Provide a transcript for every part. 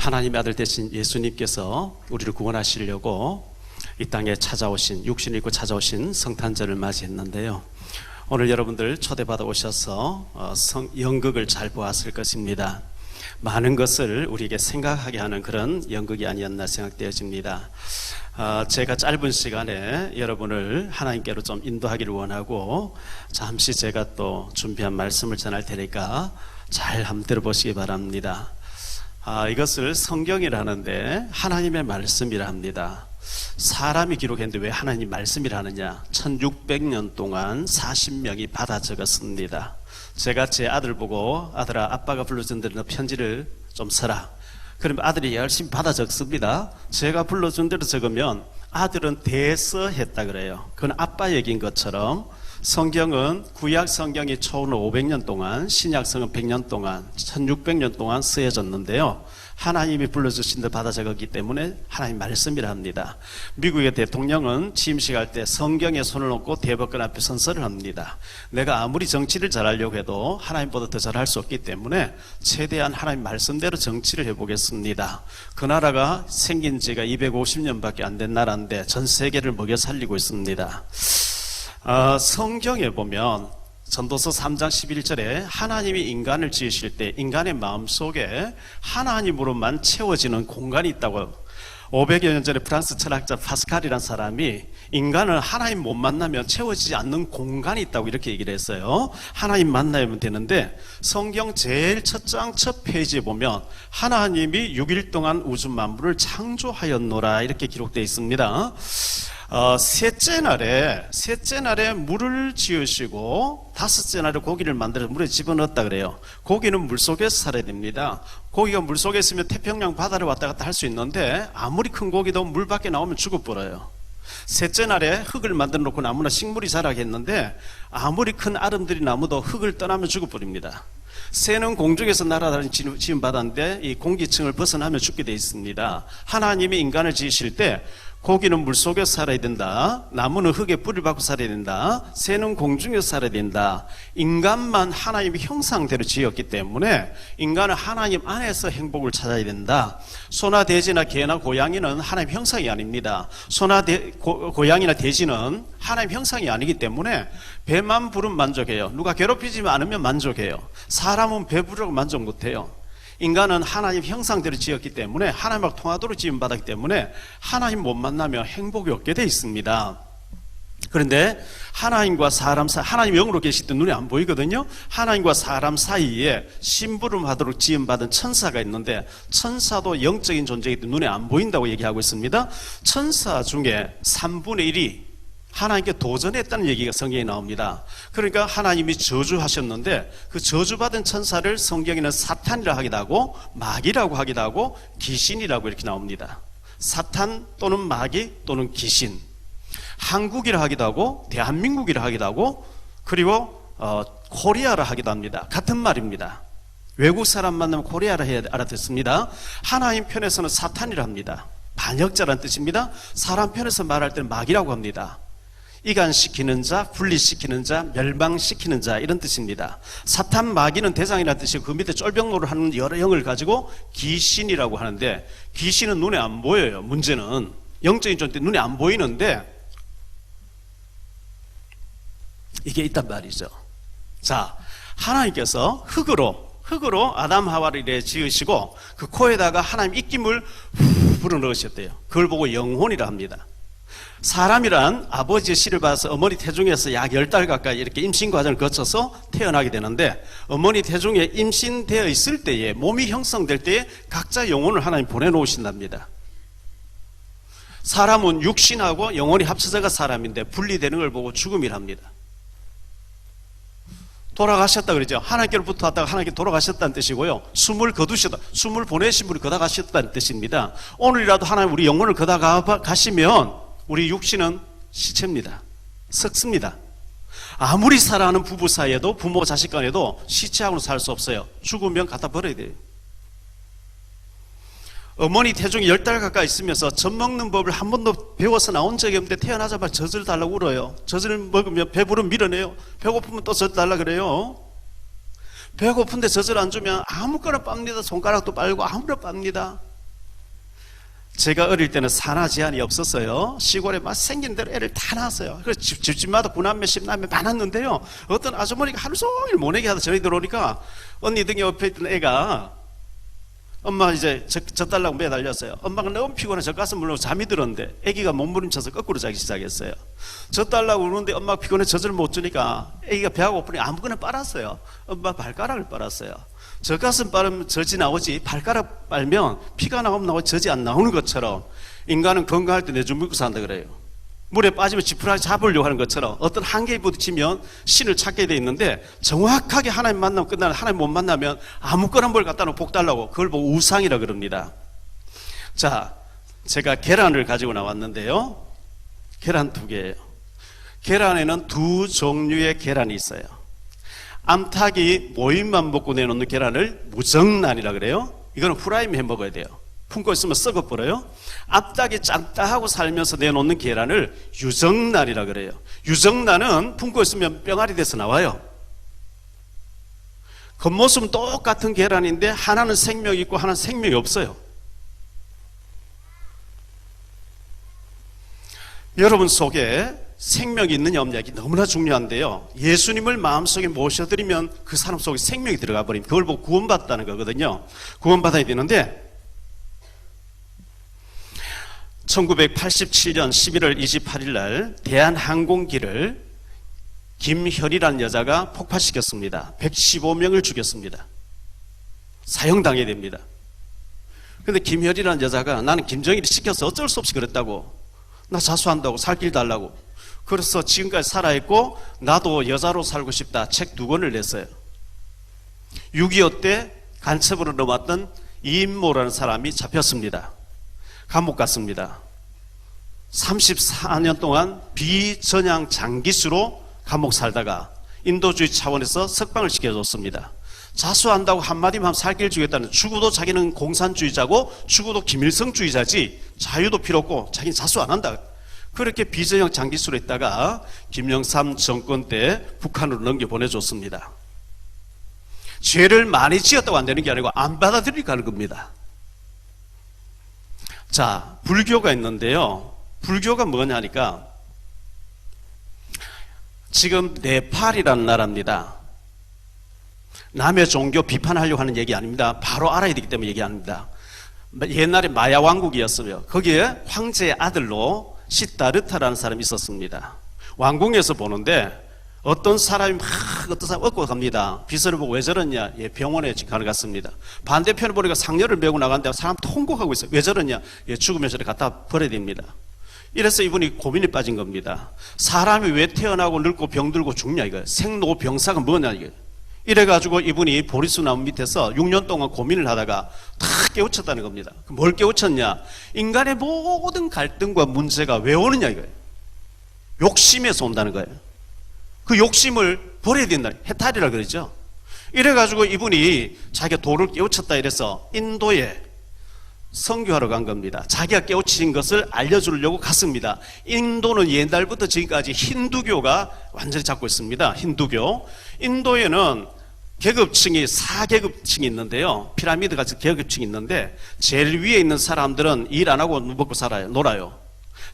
하나님의 아들 되신 예수님께서 우리를 구원하시려고 이 땅에 찾아오신, 육신을 입고 찾아오신 성탄절을 맞이했는데요. 오늘 여러분들 초대받아 오셔서 연극을 잘 보았을 것입니다. 많은 것을 우리에게 생각하게 하는 그런 연극이 아니었나 생각되어집니다. 제가 짧은 시간에 여러분을 하나님께로 좀 인도하기를 원하고, 잠시 제가 또 준비한 말씀을 전할 테니까 잘 한번 들어보시기 바랍니다. 이것을 성경이라는데 하나님의 말씀이라 합니다. 사람이 기록했는데 왜 하나님 말씀이라 하느냐? 1600년 동안 40명이 받아 적었습니다. 제가 제 아들 보고, 아들아, 아빠가 불러준 대로 너 편지를 좀 써라. 그러면 아들이 열심히 받아 적습니다. 제가 불러준 대로 적으면 아들은 대서했다 그래요. 그건 아빠 얘기인 것처럼 성경은, 구약 성경이 초는 500년 동안, 신약 성은 100년 동안, 1600년 동안 쓰여졌는데요. 하나님이 불러주신 데 받아 적었기 때문에 하나님 말씀이라 합니다. 미국의 대통령은 취임식 할 때 성경에 손을 얹고 대법관 앞에 선서를 합니다. 내가 아무리 정치를 잘하려고 해도 하나님보다 더 잘할 수 없기 때문에 최대한 하나님 말씀대로 정치를 해보겠습니다. 그 나라가 생긴 지가 250년밖에 안 된 나라인데 전 세계를 먹여 살리고 있습니다. 성경에 보면 전도서 3장 11절에 하나님이 인간을 지으실 때 인간의 마음속에 하나님으로만 채워지는 공간이 있다고, 500여 년 전에 프랑스 철학자 파스칼이라는 사람이 인간은 하나님 못 만나면 채워지지 않는 공간이 있다고 이렇게 얘기를 했어요. 하나님 만나면 되는데, 성경 제일 첫 장 첫 페이지에 보면 하나님이 6일 동안 우주 만물을 창조하였노라 이렇게 기록되어 있습니다. 셋째 날에 물을 지으시고 다섯째 날에 고기를 만들어서 물에 집어넣었다 그래요. 고기는 물속에서 살아야 됩니다. 고기가 물속에 있으면 태평양 바다를 왔다 갔다 할 수 있는데 아무리 큰 고기도 물 밖에 나오면 죽어버려요. 셋째 날에 흙을 만들어 놓고 나무나 식물이 자라겠는데 아무리 큰 아름드리 나무도 흙을 떠나면 죽어버립니다. 새는 공중에서 날아다니는 지음 받았는데 이 공기층을 벗어나면 죽게 되어 있습니다. 하나님이 인간을 지으실 때 고기는 물속에서 살아야 된다, 나무는 흙에 뿌리를 박고 살아야 된다, 새는 공중에서 살아야 된다. 인간만 하나님의 형상대로 지었기 때문에 인간은 하나님 안에서 행복을 찾아야 된다. 소나 돼지나 개나 고양이는 하나님 형상이 아닙니다. 소나 고양이나 돼지는 하나님 형상이 아니기 때문에 배만 부르면 만족해요. 누가 괴롭히지 않으면 만족해요. 사람은 배부르고 만족 못해요. 인간은 하나님 형상대로 지었기 때문에, 하나님과 통하도록 지음받았기 때문에 하나님 못 만나면 행복이 없게 되어 있습니다. 그런데 하나님과 사람 사이, 하나님 영으로 계실 때 눈에 안 보이거든요. 하나님과 사람 사이에 심부름하도록 지음받은 천사가 있는데, 천사도 영적인 존재이기 때문에 눈에 안 보인다고 얘기하고 있습니다. 천사 중에 3분의 1이 하나님께 도전했다는 얘기가 성경에 나옵니다. 그러니까 하나님이 저주하셨는데 그 저주받은 천사를 성경에는 사탄이라 하기도 하고 마귀라고 하기도 하고 귀신이라고 이렇게 나옵니다. 사탄 또는 마귀 또는 귀신, 한국이라 하기도 하고 대한민국이라 하기도 하고, 그리고 코리아라 하기도 합니다. 같은 말입니다. 외국 사람 만나면 코리아라 해야 알아듣습니다. 하나님 편에서는 사탄이라 합니다. 반역자라는 뜻입니다. 사람 편에서 말할 때는 마귀라고 합니다. 이간시키는 자, 분리시키는 자, 멸망시키는 자, 이런 뜻입니다. 사탄, 마귀는 대장이라는 뜻이고 그 밑에 쫄병노를 하는 여러 영을 가지고 귀신이라고 하는데, 귀신은 눈에 안 보여요. 문제는 영적인 존재 눈에 안 보이는데 이게 있단 말이죠. 자, 하나님께서 흙으로 아담 하와를 이래 지으시고 그 코에다가 하나님 입김을 후 불어넣으셨대요. 그걸 보고 영혼이라 합니다. 사람이란 아버지의 씨를 받아서 어머니 태중에서 약 10달 가까이 이렇게 임신 과정을 거쳐서 태어나게 되는데, 어머니 태중에 임신되어 있을 때에, 몸이 형성될 때에 각자 영혼을 하나님 보내놓으신답니다. 사람은 육신하고 영혼이 합쳐져가 사람인데 분리되는 걸 보고 죽음이랍니다. 돌아가셨다 그러죠. 하나님께로부터 왔다가 하나님께 돌아가셨다는 뜻이고요. 숨을 거두셨다, 숨을 보내신 분이 거다 가셨다는 뜻입니다. 오늘이라도 하나님 우리 영혼을 거다 가시면 우리 육신은 시체입니다. 썩습니다. 아무리 사랑하는 부부 사이에도, 부모 자식 간에도 시체하고는 살 수 없어요. 죽으면 갖다 버려야 돼요. 어머니 태중에 10달 가까이 있으면서 젖 먹는 법을 한 번도 배워서 나온 적이 없는데 태어나자마자 젖을 달라고 울어요. 젖을 먹으면 배부르면 밀어내요. 배고프면 또 젖 달라 그래요. 배고픈데 젖을 안 주면 아무거나 빱니다. 손가락도 빨고 아무나 빱니다. 제가 어릴 때는 산하 제한이 없었어요. 시골에 막 생긴 대로 애를 다 낳았어요. 그래서 집집마다 9남매 10남매 많았는데요. 어떤 아주머니가 하루 종일 모내기 하다 저희 들어오니까 언니 등에 옆에 있던 애가 엄마 이제 저 달라고 매달렸어요. 엄마가 너무 피곤해 저 가슴 물고 잠이 들었는데 애기가 몸부림쳐서 거꾸로 자기 시작했어요. 저 달라고 우는데 엄마가 피곤해 젖을 못 주니까 애기가 배가 고프니 아무거나 빨았어요. 엄마 발가락을 빨았어요. 저 가슴 빨으면 젖이 나오지 발가락 빨면 피가 나오면 나오지 젖이 안 나오는 것처럼 인간은 건강할 때 내줄 먹고 산다 그래요. 물에 빠지면 지푸라기 잡으려고 하는 것처럼 어떤 한계에 부딪히면 신을 찾게 돼 있는데 정확하게 하나님 만나면 끝나는 하나님 못 만나면 아무거나 뭘 갖다 놓고 복 달라고 그걸 보고 우상이라 그럽니다. 자, 제가 계란을 가지고 나왔는데요. 계란 2개예요. 계란에는 2 종류의 계란이 있어요. 암탉이 모임만 먹고 내놓는 계란을 무정란이라 그래요. 이거는 후라이면 해 먹어야 돼요. 품고 있으면 썩어버려요. 암탉이 짠따하고 살면서 내놓는 계란을 유정란이라 그래요. 유정란은 품고 있으면 뿅알이 돼서 나와요. 겉모습은 똑같은 계란인데 하나는 생명이 있고 하나는 생명이 없어요. 여러분 속에 생명이 있느냐 없느냐 너무나 중요한데요. 예수님을 마음속에 모셔드리면 그 사람 속에 생명이 들어가 버리면 그걸 보고 구원받았다는 거거든요. 구원받아야 되는데 1987년 11월 28일 날 대한항공기를 김혈이라는 여자가 폭파시켰습니다. 115명을 죽였습니다. 사형당해야 됩니다. 그런데 김혈이라는 여자가 나는 김정일이 시켜서 어쩔 수 없이 그랬다고, 나 자수한다고, 살 길 달라고, 그래서 지금까지 살아있고 나도 여자로 살고 싶다 책 2권을 냈어요. 6.25 때 간첩으로 넘어왔던 이인모라는 사람이 잡혔습니다. 감옥 갔습니다. 34년 동안 비전향 장기수로 감옥 살다가 인도주의 차원에서 석방을 시켜줬습니다. 자수한다고 한마디만 하면 살 길 주겠다는, 죽어도 자기는 공산주의자고 죽어도 김일성주의자지 자유도 필요 없고 자기는 자수 안 한다. 그렇게 비전형 장기수로 있다가 김영삼 정권 때 북한으로 넘겨보내줬습니다. 죄를 많이 지었다고 안 되는 게 아니고 안 받아들이니까 하는 겁니다. 자, 불교가 있는데요. 불교가 뭐냐니까 지금 네팔이라는 나라입니다. 남의 종교 비판하려고 하는 얘기 아닙니다. 바로 알아야 되기 때문에 얘기합니다. 옛날에 마야 왕국이었어요. 거기에 황제의 아들로 시다르타라는 사람이 있었습니다. 왕궁에서 보는데 어떤 사람이 어떤 사람 얻고 갑니다. 비서를 보고 왜 저러냐? 예, 병원에 가러 갔습니다. 반대편에 보니까 상녀를 메고 나갔는데 사람 통곡하고 있어요. 왜 저러냐? 예, 죽으면 저를 갖다 버려야 됩니다. 이래서 이분이 고민에 빠진 겁니다. 사람이 왜 태어나고 늙고 병들고 죽냐 이거예요. 생로병사가 뭐냐 이거예요. 이래가지고 이분이 보리수 나무 밑에서 6년 동안 고민을 하다가 다 깨우쳤다는 겁니다. 뭘 깨우쳤냐? 인간의 모든 갈등과 문제가 왜 오느냐 이거예요. 욕심에서 온다는 거예요. 그 욕심을 버려야 된다. 해탈이라 그러죠. 이래가지고 이분이 자기가 도를 깨우쳤다 이래서 인도에 선교하러 간 겁니다. 자기가 깨우친 것을 알려주려고 갔습니다. 인도는 옛날부터 지금까지 힌두교가 완전히 잡고 있습니다. 힌두교. 인도에는 계급층이 4계급층이 있는데요. 피라미드 같은 계급층이 있는데 제일 위에 있는 사람들은 일 안 하고 먹고 살아요. 놀아요.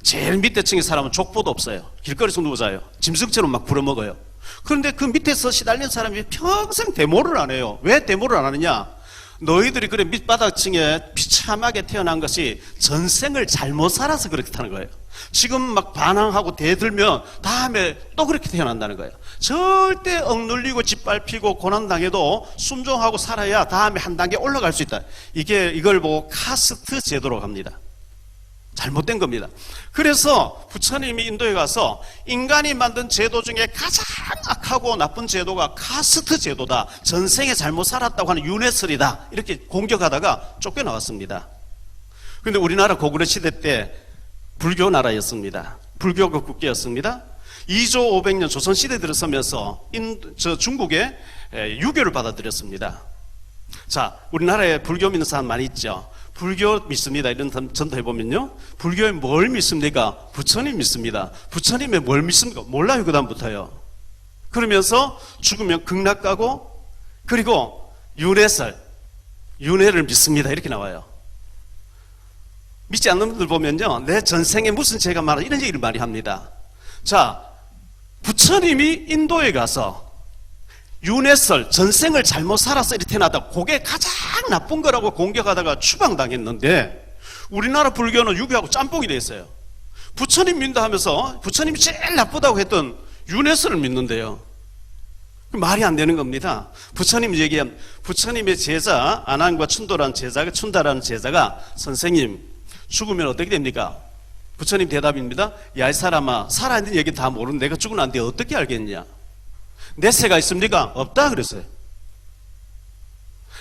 제일 밑에 층의 사람은 족보도 없어요. 길거리에서 누워 자요. 짐승처럼 막 부려먹어요. 그런데 그 밑에서 시달린 사람이 평생 데모를 안 해요. 왜 데모를 안 하느냐? 너희들이 그래 밑바닥층에 비참하게 태어난 것이 전생을 잘못 살아서 그렇다는 거예요. 지금 막 반항하고 대들면 다음에 또 그렇게 태어난다는 거예요. 절대 억눌리고 짓밟히고 고난당해도 순종하고 살아야 다음에 한 단계 올라갈 수 있다. 이걸 보고 카스트 제도로 갑니다. 잘못된 겁니다. 그래서 부처님이 인도에 가서 인간이 만든 제도 중에 가장 악하고 나쁜 제도가 카스트 제도다. 전생에 잘못 살았다고 하는 윤회설이다. 이렇게 공격하다가 쫓겨나왔습니다. 그런데 우리나라 고구려 시대 때 불교 나라였습니다. 불교가 국계였습니다. 2조 500년 조선시대 들어서면서 중국에 유교를 받아들였습니다. 자, 우리나라에 불교 믿는 사람 많이 있죠. 불교 믿습니다. 이런 전도해보면요. 불교에 뭘 믿습니까? 부처님 믿습니다. 부처님에 뭘 믿습니까? 몰라요, 그 다음부터요. 그러면서 죽으면 극락 가고, 그리고 윤회를 믿습니다. 이렇게 나와요. 믿지 않는 분들 보면요, 내 전생에 무슨 죄가 많아 이런 얘기를 많이 합니다. 자, 부처님이 인도에 가서 윤회설 전생을 잘못 살아서 이렇게 태어났다, 그게 가장 나쁜 거라고 공격하다가 추방당했는데 우리나라 불교는 유교하고 짬뽕이 돼 있어요. 부처님 믿는다 하면서 부처님이 제일 나쁘다고 했던 윤회설을 믿는데요. 말이 안 되는 겁니다. 부처님 얘기한 부처님의 제자 아난과 춘도라는 제자가 선생님 죽으면 어떻게 됩니까? 부처님 대답입니다. 야, 이 사람아, 살아있는 얘기 다 모르는 내가 죽으면 안 돼. 어떻게 알겠냐? 내세가 있습니까? 없다 그랬어요.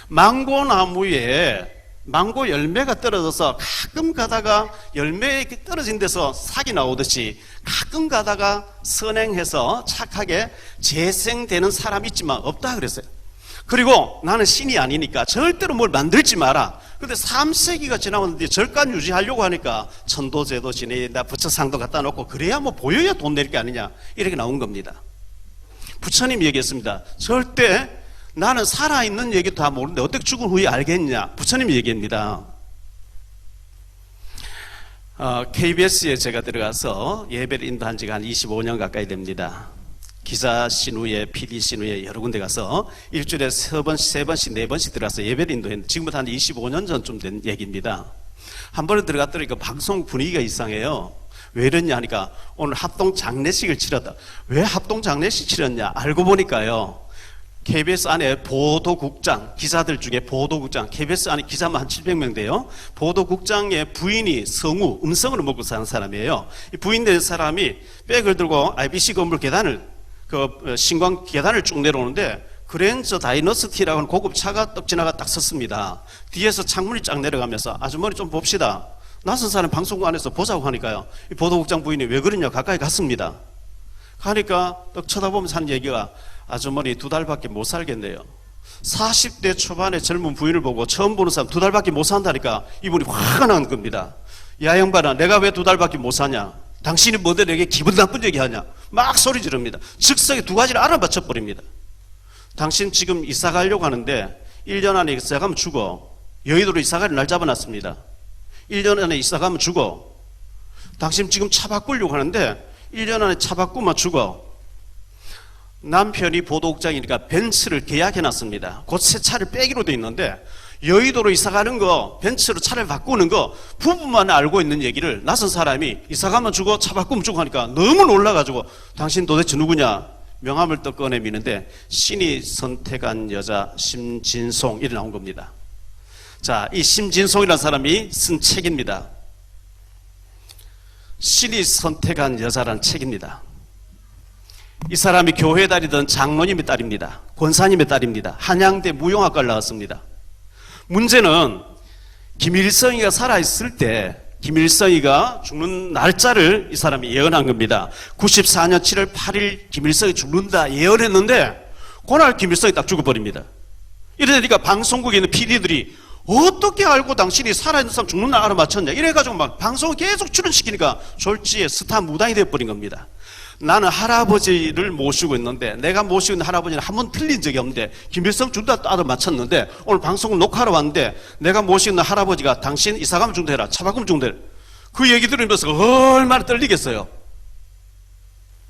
망고나무에 망고 열매가 떨어져서 가끔 가다가 열매 떨어진 데서 삭이 나오듯이 가끔 가다가 선행해서 착하게 재생되는 사람 있지만 없다 그랬어요. 그리고 나는 신이 아니니까 절대로 뭘 만들지 마라. 근데 3세기가 지나왔는데 절간 유지하려고 하니까 천도제도 지내야 된다, 부처상도 갖다 놓고 그래야 뭐 보여야 돈 낼 게 아니냐, 이렇게 나온 겁니다. 부처님 얘기했습니다. 절대 나는 살아있는 얘기 다 모르는데 어떻게 죽은 후에 알겠냐, 부처님 얘기입니다. KBS에 제가 들어가서 예배를 인도한 지가 한 25년 가까이 됩니다. 기자 신우에, PD 신우에 여러 군데 가서 일주일에 3번씩, 4번씩 들어가서 예배를 인도했는데 지금부터 한 25년 전쯤 된 얘기입니다. 한 번에 들어갔더니 그 방송 분위기가 이상해요. 왜 이랬냐 하니까 오늘 합동 장례식을 치렀다. 왜 합동 장례식 치렀냐? 알고 보니까요, KBS 안에 보도국장, 기자들 중에 보도국장, KBS 안에 기자만 한 700명 돼요. 보도국장의 부인이 성우, 음성으로 먹고 사는 사람이에요. 이 부인 된 사람이 백을 들고 IBC 건물 계단을, 신광 계단을 쭉 내려오는데 그랜저 다이너스티라고 하는 고급 차가 떡 지나가 딱 섰습니다. 뒤에서 창문이 쫙 내려가면서 아주머니 좀 봅시다. 낯선 사람 방송관에서 보자고 하니까요, 이 보도국장 부인이 왜 그러냐 가까이 갔습니다. 가니까 떡 쳐다보면서 하는 얘기가 아주머니 2달밖에 못 살겠네요. 40대 초반의 젊은 부인을 보고 처음 보는 사람 2달밖에 못 산다니까 이분이 화가 난 겁니다. 야 양반아, 내가 왜 2달밖에 못 사냐? 당신이 뭔데 내게 기분 나쁜 얘기하냐? 막 소리 지릅니다. 즉석에 2가지를 알아맞혀 버립니다. 당신 지금 이사 가려고 하는데 1년 안에 이사 가면 죽어. 여의도로 이사 갈 날 잡아놨습니다. 1년 안에 이사 가면 죽어. 당신 지금 차 바꾸려고 하는데 1년 안에 차 바꾸면 죽어. 남편이 보도국장이니까 벤츠를 계약해놨습니다. 곧 새 차를 빼기로 돼 있는데 여의도로 이사가는 거, 벤츠로 차를 바꾸는 거 부부만 알고 있는 얘기를 낯선 사람이 이사가면 죽어, 차 바꾸면 죽어 하니까 너무 놀라가지고 당신 도대체 누구냐? 명함을 또 꺼내미는데 신이 선택한 여자 심진송 이래 나온 겁니다. 자, 이 심진송이라는 사람이 쓴 책입니다. 신이 선택한 여자라는 책입니다. 이 사람이 교회 다니던 장로님의 딸입니다. 권사님의 딸입니다. 한양대 무용학과를 나왔습니다. 문제는 김일성이가 살아있을 때 김일성이가 죽는 날짜를 이 사람이 예언한 겁니다. 94년 7월 8일 김일성이 죽는다 예언했는데 그날 김일성이 딱 죽어버립니다. 이러니까 방송국에 있는 PD들이 어떻게 알고 당신이 살아있는 사람 죽는 날 알아맞혔냐 이래가지고 막 방송을 계속 출연시키니까 졸지에 스타 무당이 되어버린 겁니다. 나는 할아버지를 모시고 있는데 내가 모시고 있는 할아버지는 한 번 틀린 적이 없는데 김일성 죽다 알아맞혔는데 오늘 방송을 녹화하러 왔는데 내가 모시고 있는 할아버지가 당신 이사가면 죽는다 해라, 차 바꾸면 죽는다 해라. 그 얘기 들으면서 얼마나 떨리겠어요.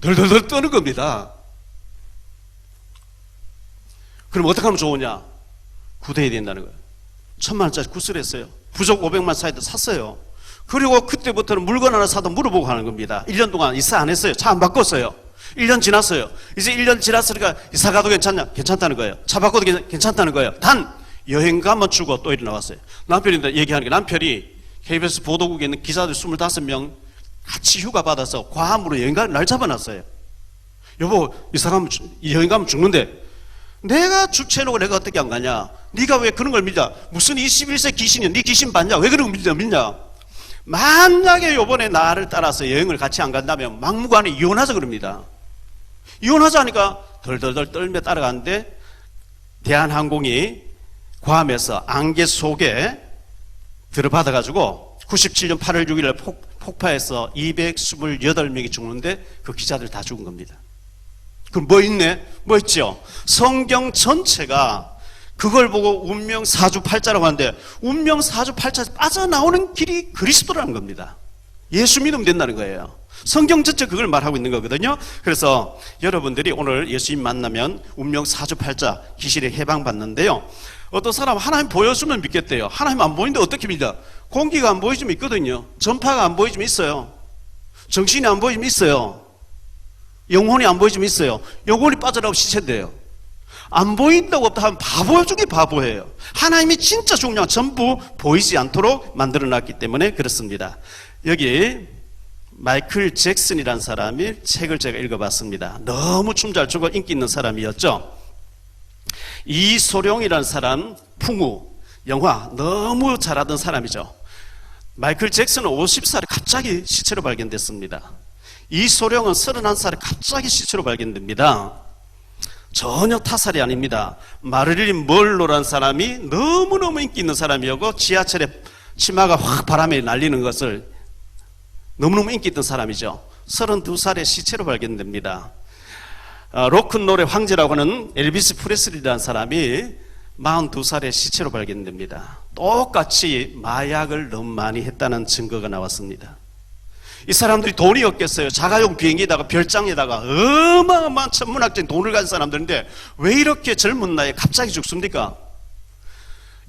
덜덜덜 떠는 겁니다. 그럼 어떻게 하면 좋으냐? 구대해야 된다는 거예요. 1,000만 원짜리 구슬 했어요. 부족 500만 사이드 샀어요. 그리고 그때부터는 물건 하나 사도 물어보고 하는 겁니다. 1년 동안 이사 안 했어요. 차 안 바꿨어요. 1년 지났어요. 이제 1년 지났으니까 이사 가도 괜찮냐? 괜찮다는 거예요. 차 바꿔도 괜찮다는 거예요. 단 여행 가면 죽어. 또 이리 나왔어요. 남편인데 얘기하는 게 남편이 KBS 보도국에 있는 기자들 25명 같이 휴가 받아서 괌으로 여행 갈 날 잡아놨어요. 여보 이사 가면 여행 가면 죽는데 내가 주체놓고 내가 어떻게 안 가냐? 네가 왜 그런 걸 믿냐? 무슨 21세 귀신이야? 네 귀신 봤냐? 왜 그런 걸 믿냐? 만약에 요번에 나를 따라서 여행을 같이 안 간다면 막무가내 이혼하자 그럽니다. 이혼하자니까 덜덜덜 떨며 따라가는데 대한항공이 괌에서 안개 속에 들어받아가지고 97년 8월 6일 폭파해서 228명이 죽는데 그 기자들 다 죽은 겁니다. 그럼 뭐 있네? 뭐 있죠? 성경 전체가 그걸 보고 운명 사주팔자라고 하는데 운명 사주팔자에서 빠져나오는 길이 그리스도라는 겁니다. 예수 믿으면 된다는 거예요. 성경 전체 그걸 말하고 있는 거거든요. 그래서 여러분들이 오늘 예수님 만나면 운명 사주팔자 귀신에 해방받는데요. 어떤 사람 하나님 보여주면 믿겠대요. 하나님 안 보이는데 어떻게 믿어? 공기가 안 보이지면 있거든요. 전파가 안 보이지면 있어요. 정신이 안 보이지면 있어요. 영혼이 안 보이지면 있어요. 영혼이 빠져나오면 시체인데요. 안 보인다고 없다 하면 바보 중에 바보예요. 하나님이 진짜 중요한 전부 보이지 않도록 만들어놨기 때문에 그렇습니다. 여기 마이클 잭슨이라는 사람이 책을 제가 읽어봤습니다. 너무 춤 잘 추고 인기 있는 사람이었죠. 이소룡이라는 사람, 풍우, 영화 너무 잘하던 사람이죠. 마이클 잭슨은 50살에 갑자기 시체로 발견됐습니다. 이소룡은 31살에 갑자기 시체로 발견됩니다. 전혀 타살이 아닙니다. 마릴린 먼로라는 사람이 너무너무 인기 있는 사람이었고 지하철에 치마가 확 바람에 날리는 것을 너무너무 인기 있던 사람이죠. 32살에 시체로 발견됩니다. 로큰롤의 황제라고 하는 엘비스 프레슬리라는 사람이 42살에 시체로 발견됩니다. 똑같이 마약을 너무 많이 했다는 증거가 나왔습니다. 이 사람들이 돈이 없겠어요. 자가용 비행기에다가 별장에다가 어마어마한 천문학적인 돈을 가진 사람들인데 왜 이렇게 젊은 나이에 갑자기 죽습니까?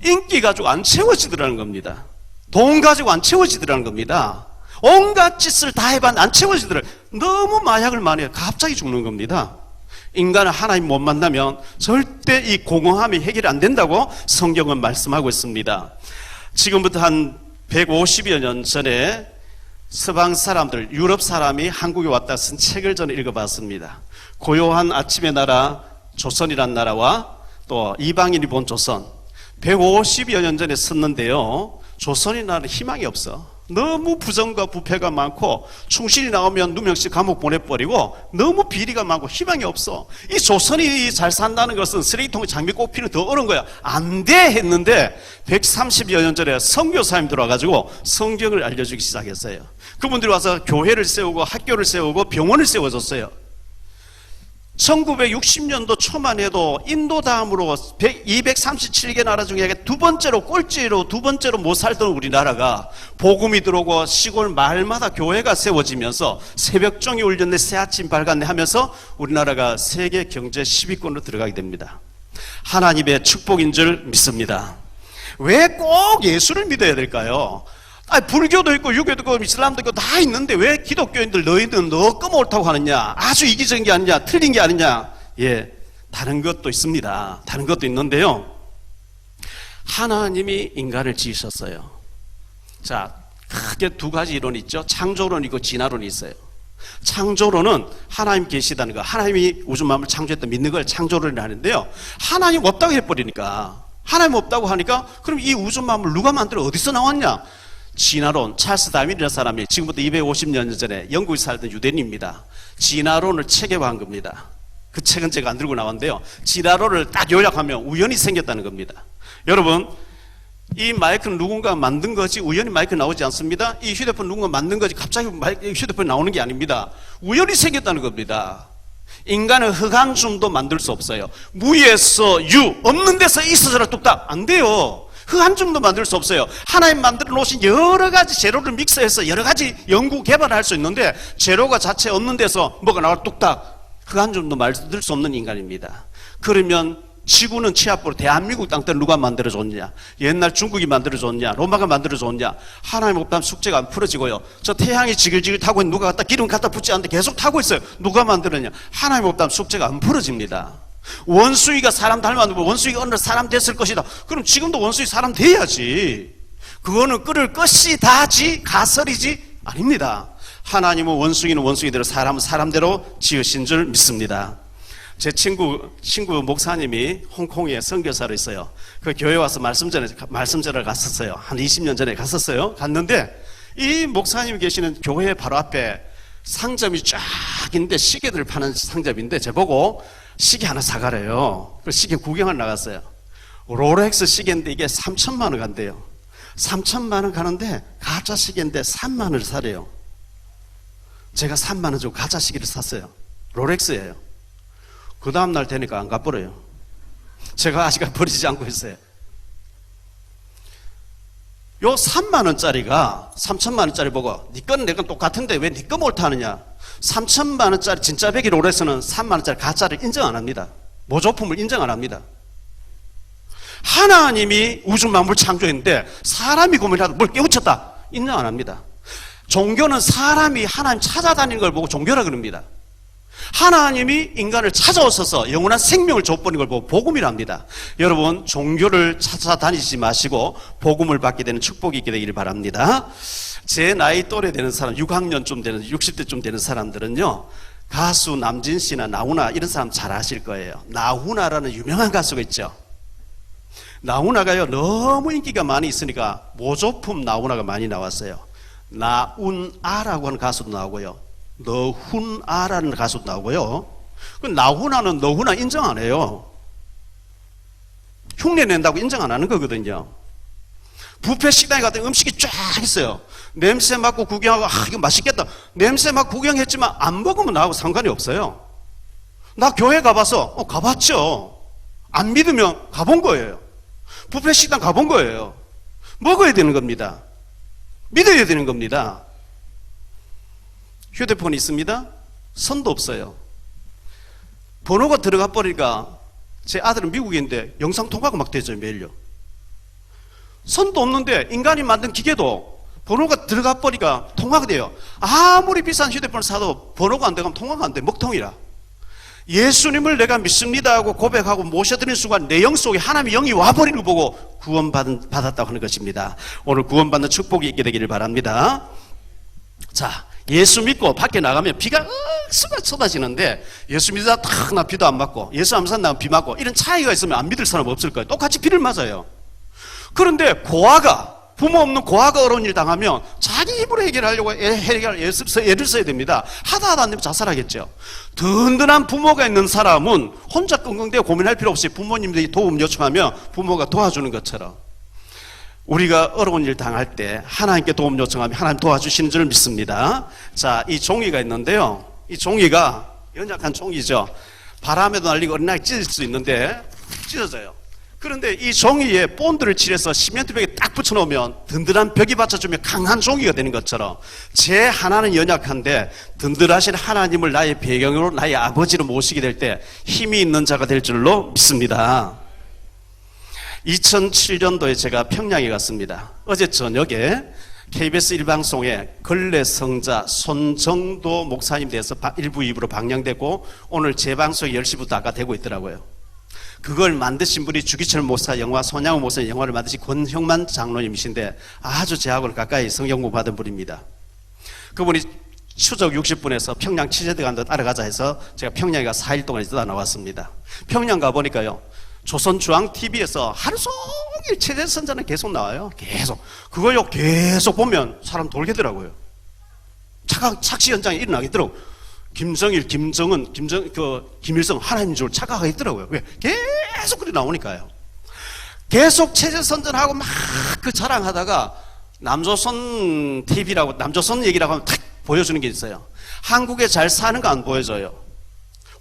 인기 가지고 안 채워지더라는 겁니다. 돈 가지고 안 채워지더라는 겁니다. 온갖 짓을 다 해봤는데 안 채워지더라. 너무 마약을 많이 해요. 갑자기 죽는 겁니다. 인간은 하나님 못 만나면 절대 이 공허함이 해결이 안 된다고 성경은 말씀하고 있습니다. 지금부터 한 150여 년 전에 서방 사람들, 유럽 사람이 한국에 왔다 쓴 책을 저는 읽어봤습니다. 고요한 아침의 나라 조선이란 나라와 또 이방인이 본 조선, 150여 년 전에 썼는데요. 조선이 나라는 희망이 없어. 너무 부정과 부패가 많고 충신이 나오면 누명씩 감옥 보내버리고 너무 비리가 많고 희망이 없어. 이 조선이 잘 산다는 것은 쓰레기통에 장미 꼽히는 더 어려운 거야. 안 돼 했는데 130여 년 전에 선교사님들 와가지고 성경을 알려주기 시작했어요. 그분들이 와서 교회를 세우고 학교를 세우고 병원을 세워줬어요. 1960년도 초만 해도 인도 다음으로 237개 나라 중에 두 번째로 못 살던 우리나라가 복음이 들어오고 시골 마을마다 교회가 세워지면서 새벽종이 울렸네 새아침 밝았네 하면서 우리나라가 세계 경제 10위권으로 들어가게 됩니다. 하나님의 축복인 줄 믿습니다. 왜 꼭 예수를 믿어야 될까요? 불교도 있고 유교도 있고 이슬람도 있고 다 있는데 왜 기독교인들 너희는 너무 옳다고 하느냐, 아주 이기적인 게 아니냐, 틀린 게 아니냐. 예, 다른 것도 있습니다. 다른 것도 있는데요, 하나님이 인간을 지으셨어요. 자, 크게 두 가지 이론이 있죠. 창조론이 있고 진화론이 있어요. 창조론은 하나님 계시다는 거, 하나님이 우주 만물을 창조했다 믿는 걸 창조론이라 하는데요, 하나님 없다고 해버리니까, 하나님 없다고 하니까 그럼 이 우주 만물 누가 만들어 어디서 나왔냐? 진화론, 찰스 다윈이라는 사람이 지금부터 250년 전에 영국에 살던 유대인입니다. 진화론을 체계화한 겁니다. 그 책은 제가 안 들고 나왔는데요, 진화론을 딱 요약하면 우연히 생겼다는 겁니다. 여러분, 이 마이크는 누군가 만든 거지 우연히 마이크 나오지 않습니다. 이 휴대폰 누군가 만든 거지 갑자기 휴대폰이 나오는 게 아닙니다. 우연히 생겼다는 겁니다. 인간은 흑암줌도 만들 수 없어요. 무에서 유, 없는 데서 있어서라 뚝딱 안 돼요. 흑암줌도 만들 수 없어요. 하나님 만들어 놓으신 여러 가지 재료를 믹스해서 여러 가지 연구 개발을 할 수 있는데 재료가 자체 없는 데서 뭐가 나와 뚝딱, 흑암줌도 만들 수 없는 인간입니다. 그러면 지구는 치아보로 대한민국 땅들을 누가 만들어줬냐? 옛날 중국이 만들어줬냐? 로마가 만들어줬냐? 하나님 없다면 숙제가 안 풀어지고요. 저 태양이 지글지글 타고 있는 누가 갖다 기름 갖다 붙지 않는데 계속 타고 있어요. 누가 만들었냐? 하나님 없다면 숙제가 안 풀어집니다. 원수이가 사람 닮았는데 원수이가 어느 날 사람 됐을 것이다. 그럼 지금도 원수이 사람 돼야지. 그거는 끓을 것이다지 가설이지 아닙니다. 하나님은 원수이는 원수이대로 사람은 사람대로 지으신 줄 믿습니다. 제 친구 목사님이 홍콩에 선교사로 있어요. 그 교회 와서 말씀 전에 갔었어요. 한 20년 전에 갔었어요. 갔는데 이 목사님이 계시는 교회 바로 앞에 상점이 쫙 있는데 시계들 파는 상점인데 저보고 시계 하나 사가래요. 그래서 시계 구경을 나갔어요. 롤렉스 시계인데 이게 3천만 원 간대요. 3천만 원 가는데 가짜 시계인데 3만 원을 사래요. 제가 3만 원 주고 가짜 시계를 샀어요. 롤렉스예요. 그 다음날 되니까 안 갚으래요. 제가 아직까지 버리지 않고 있어요. 요 3만 원짜리가 3천만 원짜리 보고 니 건 내 건 똑같은데 왜 니 거 옳다느냐. 3천만 원짜리 진짜 백일 롤에서는 3만 원짜리 가짜를 인정 안 합니다. 모조품을 인정 안 합니다. 하나님이 우주 만물 창조했는데 사람이 고민하다 뭘 깨우쳤다 인정 안 합니다. 종교는 사람이 하나님 찾아다니는 걸 보고 종교라 그럽니다. 하나님이 인간을 찾아오셔서 영원한 생명을 줘버린 걸 보고 복음이랍니다. 여러분, 종교를 찾아다니지 마시고 복음을 받게 되는 축복이 있게 되기를 바랍니다. 제 나이 또래 되는 사람, 6학년쯤 되는 60대쯤 되는 사람들은요, 가수 남진 씨나 나훈아 이런 사람 잘 아실 거예요. 나훈아라는 유명한 가수가 있죠. 나훈아가요 너무 인기가 많이 있으니까 모조품 나훈아가 많이 나왔어요. 나훈아라고 하는 가수도 나오고요, 너훈아라는 가수도 나오고요. 나훈아는 너훈아 인정 안 해요. 흉내 낸다고 인정 안 하는 거거든요. 뷔페 식당에 갔더니 음식이 쫙 있어요. 냄새 맡고 구경하고 이거 맛있겠다. 냄새 맡고 구경했지만 안 먹으면 나하고 상관이 없어요. 나 교회 가봐서 가봤죠. 안 믿으면 가본 거예요. 뷔페 식당 가본 거예요. 먹어야 되는 겁니다. 믿어야 되는 겁니다. 휴대폰이 있습니다. 선도 없어요. 번호가 들어가 버리니까 제 아들은 미국인데 영상통화가 막 되죠. 매일요. 선도 없는데 인간이 만든 기계도 번호가 들어가 버리니까 통화가 돼요. 아무리 비싼 휴대폰을 사도 번호가 안 되면 통화가 안 돼. 먹통이라. 예수님을 내가 믿습니다 하고 고백하고 모셔드리는 순간 내 영 속에 하나님의 영이 와버리는 거 보고 구원받았다고 하는 것입니다. 오늘 구원받는 축복이 있게 되기를 바랍니다. 자, 예수 믿고 밖에 나가면 비가 쏟아지는데 예수 믿다 탁 나 비도 안 맞고 예수 안 믿는 비 맞고 이런 차이가 있으면 안 믿을 사람 없을 거예요. 똑같이 비를 맞아요. 그런데 고아가 부모 없는 고아가 어려운 일 당하면 자기 힘으로 해결하려고 애를 써야 됩니다. 하다 안 되면 자살하겠죠. 든든한 부모가 있는 사람은 혼자 끙끙대고 고민할 필요 없이 부모님들이 도움 요청하면 부모가 도와주는 것처럼 우리가 어려운 일 당할 때 하나님께 도움 요청하면 하나님 도와주시는 줄 믿습니다. 자, 이 종이가 있는데요. 이 종이가 연약한 종이죠. 바람에도 날리고 어린아이 찢을 수 있는데 찢어져요. 그런데 이 종이에 본드를 칠해서 시멘트 벽에 딱 붙여놓으면 든든한 벽이 받쳐주면 강한 종이가 되는 것처럼 제 하나는 연약한데 든든하신 하나님을 나의 배경으로 나의 아버지로 모시게 될 때 힘이 있는 자가 될 줄로 믿습니다. 2007년도에 제가 평양에 갔습니다. 어제 저녁에 KBS 1방송에 걸레성자 손정도 목사님 대해서 1부 2부로 방영되고 오늘 재방송이 10시부터 아까 되고 있더라고요. 그걸 만드신 분이 주기철 목사 영화, 손양호 목사 영화를 만드신 권형만 장로님이신데 아주 제하고는 가까이 성경 공부하던 분입니다. 그분이 추적 60분에서 평양 치제드 간다 따라가자 해서 제가 평양에 가 4일 동안 있다 나왔습니다. 평양 가보니까요, 조선중앙TV에서 하루 종일 체제선전은 계속 나와요. 계속. 그걸요 계속 보면 사람 돌겠더라고요. 착시 현장이 일어나겠더라고요. 김정일, 김정은, 김일성 하나님 줄 착각하겠더라고요. 왜? 계속 그리 나오니까요. 계속 체제선전하고 막 그 자랑하다가 남조선 TV라고 남조선 얘기라고 하면 탁 보여주는 게 있어요. 한국에 잘 사는 거 안 보여줘요.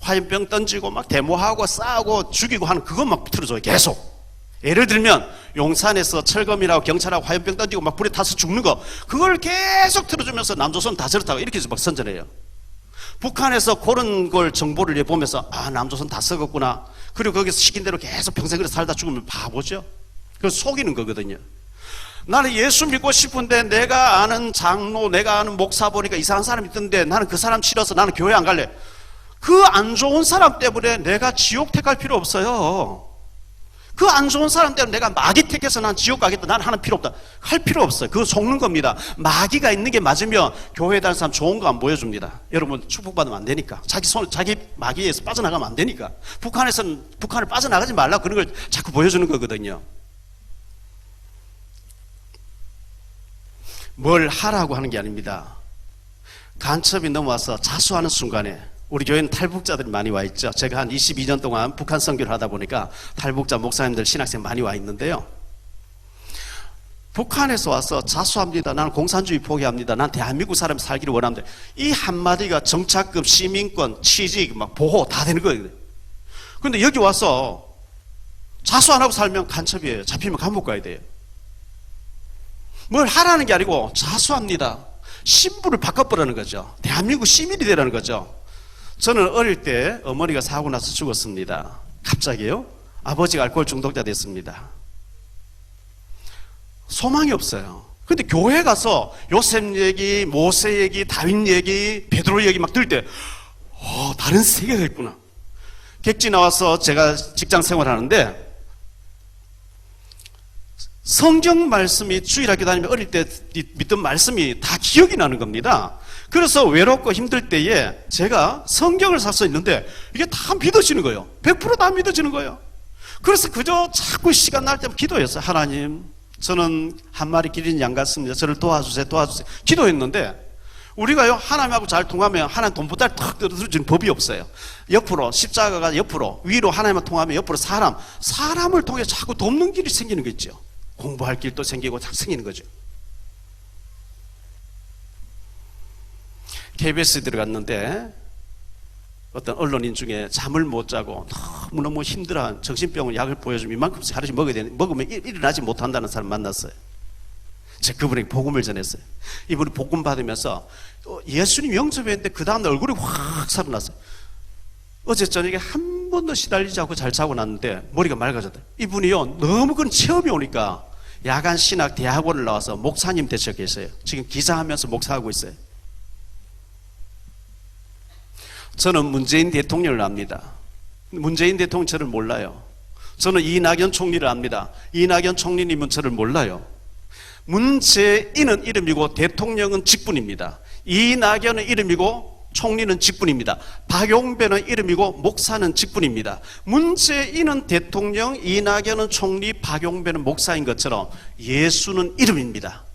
화염병 던지고 막 데모하고 싸우고 죽이고 하는 그것 막 틀어줘요. 계속. 예를 들면 용산에서 철검이라고 경찰하고 화염병 던지고 막 불에 타서 죽는 거 그걸 계속 틀어주면서 남조선 다 저렇다고 이렇게 해서 막 선전해요. 북한에서 그런 걸 정보를 보면서 남조선 다 썩었구나. 그리고 거기서 시킨 대로 계속 평생 그렇게 살다 죽으면 바보죠. 그래서 속이는 거거든요. 나는 예수 믿고 싶은데 내가 아는 장로, 내가 아는 목사 보니까 이상한 사람이 있던데 나는 그 사람 싫어서 나는 교회 안 갈래. 그 안 좋은 사람 때문에 내가 지옥 택할 필요 없어요. 그 안 좋은 사람 때문에 내가 마귀 택해서 난 지옥 가겠다, 난 하는 필요 없다 할 필요 없어요. 그거 속는 겁니다. 마귀가 있는 게 맞으면 교회에 다니는 사람 좋은 거 안 보여줍니다. 여러분 축복받으면 안 되니까. 자기 마귀에서 빠져나가면 안 되니까. 북한을 빠져나가지 말라고 그런 걸 자꾸 보여주는 거거든요. 뭘 하라고 하는 게 아닙니다. 간첩이 넘어와서 자수하는 순간에 우리 교회는 탈북자들이 많이 와 있죠. 제가 한 22년 동안 북한 선교를 하다 보니까 탈북자 목사님들, 신학생 많이 와 있는데요. 북한에서 와서 자수합니다. 나는 공산주의 포기합니다. 난 대한민국 사람 살기를 원합니다. 이 한마디가 정착금, 시민권, 취직, 막 보호 다 되는 거예요. 그런데 여기 와서 자수 안 하고 살면 간첩이에요. 잡히면 감옥 가야 돼요. 뭘 하라는 게 아니고 자수합니다. 신분을 바꿔보라는 거죠. 대한민국 시민이 되라는 거죠. 저는 어릴 때 어머니가 사고 나서 죽었습니다. 갑자기요. 아버지가 알코올 중독자 됐습니다. 소망이 없어요. 근데 교회 가서 요셉 얘기, 모세 얘기, 다윗 얘기, 베드로 얘기 막 들을 때 다른 세계가 있구나. 객지 나와서 제가 직장 생활하는데 성경 말씀이 주일학교 다니면 어릴 때 믿던 말씀이 다 기억이 나는 겁니다. 그래서 외롭고 힘들 때에 제가 성경을 사서 있는데 이게 다 믿어지는 거예요. 100% 다 믿어지는 거예요. 그래서 그저 자꾸 시간 날 때마다 기도했어요. 하나님, 저는 한 마리 기린 양 같습니다. 저를 도와주세요. 기도했는데 우리가요, 하나님하고 잘 통하면 하나님 돈보따리 탁 들어주는 법이 없어요. 옆으로, 십자가가 옆으로, 위로 하나님만 통하면 옆으로 사람을 통해 자꾸 돕는 길이 생기는 거 있죠. 공부할 길도 생기고 다 생기는 거죠. KBS에 들어갔는데 어떤 언론인 중에 잠을 못 자고 너무너무 힘들어한 정신병원 약을 보여주면 이만큼씩 하루씩 먹어야 되는, 먹으면 일어나지 못한다는 사람 만났어요. 제가 그분에게 복음을 전했어요. 이분이 복음 받으면서 예수님 영접했는데 그 다음날 얼굴이 확 살아났어요. 어제 저녁에 한 번도 시달리지 않고 잘 자고 났는데 머리가 맑아졌다. 이분이요, 너무 그런 체험이 오니까 야간 신학 대학원을 나와서 목사님 되셔 계세요. 지금 기사하면서 목사하고 있어요. 저는 문재인 대통령을 압니다. 문재인 대통령 저를 몰라요. 저는 이낙연 총리를 압니다. 이낙연 총리님은 저를 몰라요. 문재인은 이름이고 대통령은 직분입니다. 이낙연은 이름이고 총리는 직분입니다. 박용배는 이름이고 목사는 직분입니다. 문재인은 대통령, 이낙연은 총리, 박용배는 목사인 것처럼 예수는 이름입니다.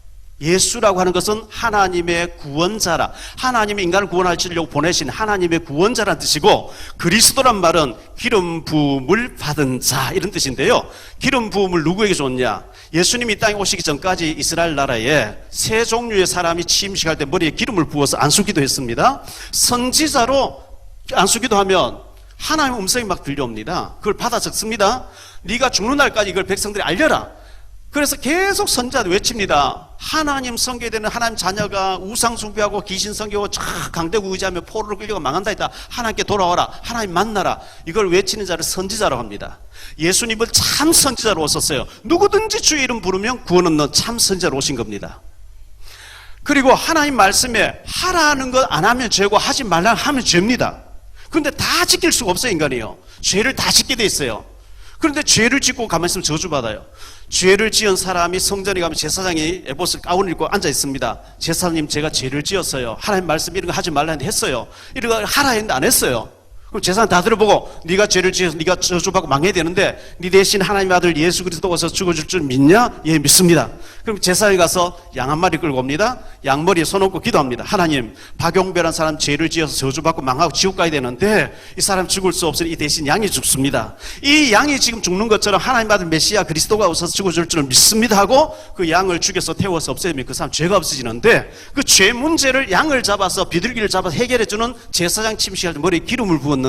예수라고 하는 것은 하나님의 구원자라, 하나님의 인간을 구원하시려고 보내신 하나님의 구원자라는 뜻이고, 그리스도란 말은 기름 부음을 받은 자 이런 뜻인데요. 기름 부음을 누구에게 줬냐? 예수님이 이 땅에 오시기 전까지 이스라엘 나라에 세 종류의 사람이 침식할 때 머리에 기름을 부어서 안수기도 했습니다. 선지자로 안수기도 하면 하나님의 음성이 막 들려옵니다. 그걸 받아 적습니다. 네가 죽는 날까지 이걸 백성들이 알려라. 그래서 계속 선지자들 외칩니다. 하나님 섬겨되는 하나님 자녀가 우상 숭배하고 귀신 섬기고 강대국 의지하며 포로를 끌려가 망한다 했다. 하나님께 돌아와라. 하나님 만나라. 이걸 외치는 자를 선지자라고 합니다. 예수님을 참 선지자로 오셨어요. 누구든지 주의 이름 부르면 구원 얻는 참 선지자로 오신 겁니다. 그리고 하나님 말씀에 하라는 것 안 하면 죄고 하지 말라 하면 죄입니다. 그런데 다 지킬 수가 없어요. 인간이요. 죄를 다 짓게 돼 있어요. 그런데 죄를 짓고 가만히 있으면 저주받아요. 죄를 지은 사람이 성전에 가면 제사장이 에봇을 가운을 입고 앉아 있습니다. 제사장님, 제가 죄를 지었어요. 하나님 말씀 이런 거 하지 말라 했는데 했어요. 이런 거 하라 했는데 안 했어요. 그럼 제사장 다 들어보고 네가 죄를 지어서 네가 저주받고 망해야 되는데 네 대신 하나님의 아들 예수 그리스도 와서 죽어줄 줄 믿냐? 예, 믿습니다. 그럼 제사장이 가서 양 한 마리 끌고 옵니다. 양머리에 손 얹고 기도합니다. 하나님, 박용배란 사람 죄를 지어서 저주받고 망하고 지옥 가야 되는데 이 사람 죽을 수 없으니 이 대신 양이 죽습니다. 이 양이 지금 죽는 것처럼 하나님 아들 메시아 그리스도가 오셔서 죽어줄 줄 믿습니다 하고 그 양을 죽여서 태워서 없애면 그 사람 죄가 없어지는데, 그 죄 문제를 양을 잡아서 비둘기를 잡아서 해결해주는 제사장 침식할 때 머리에 기름을 부었는데,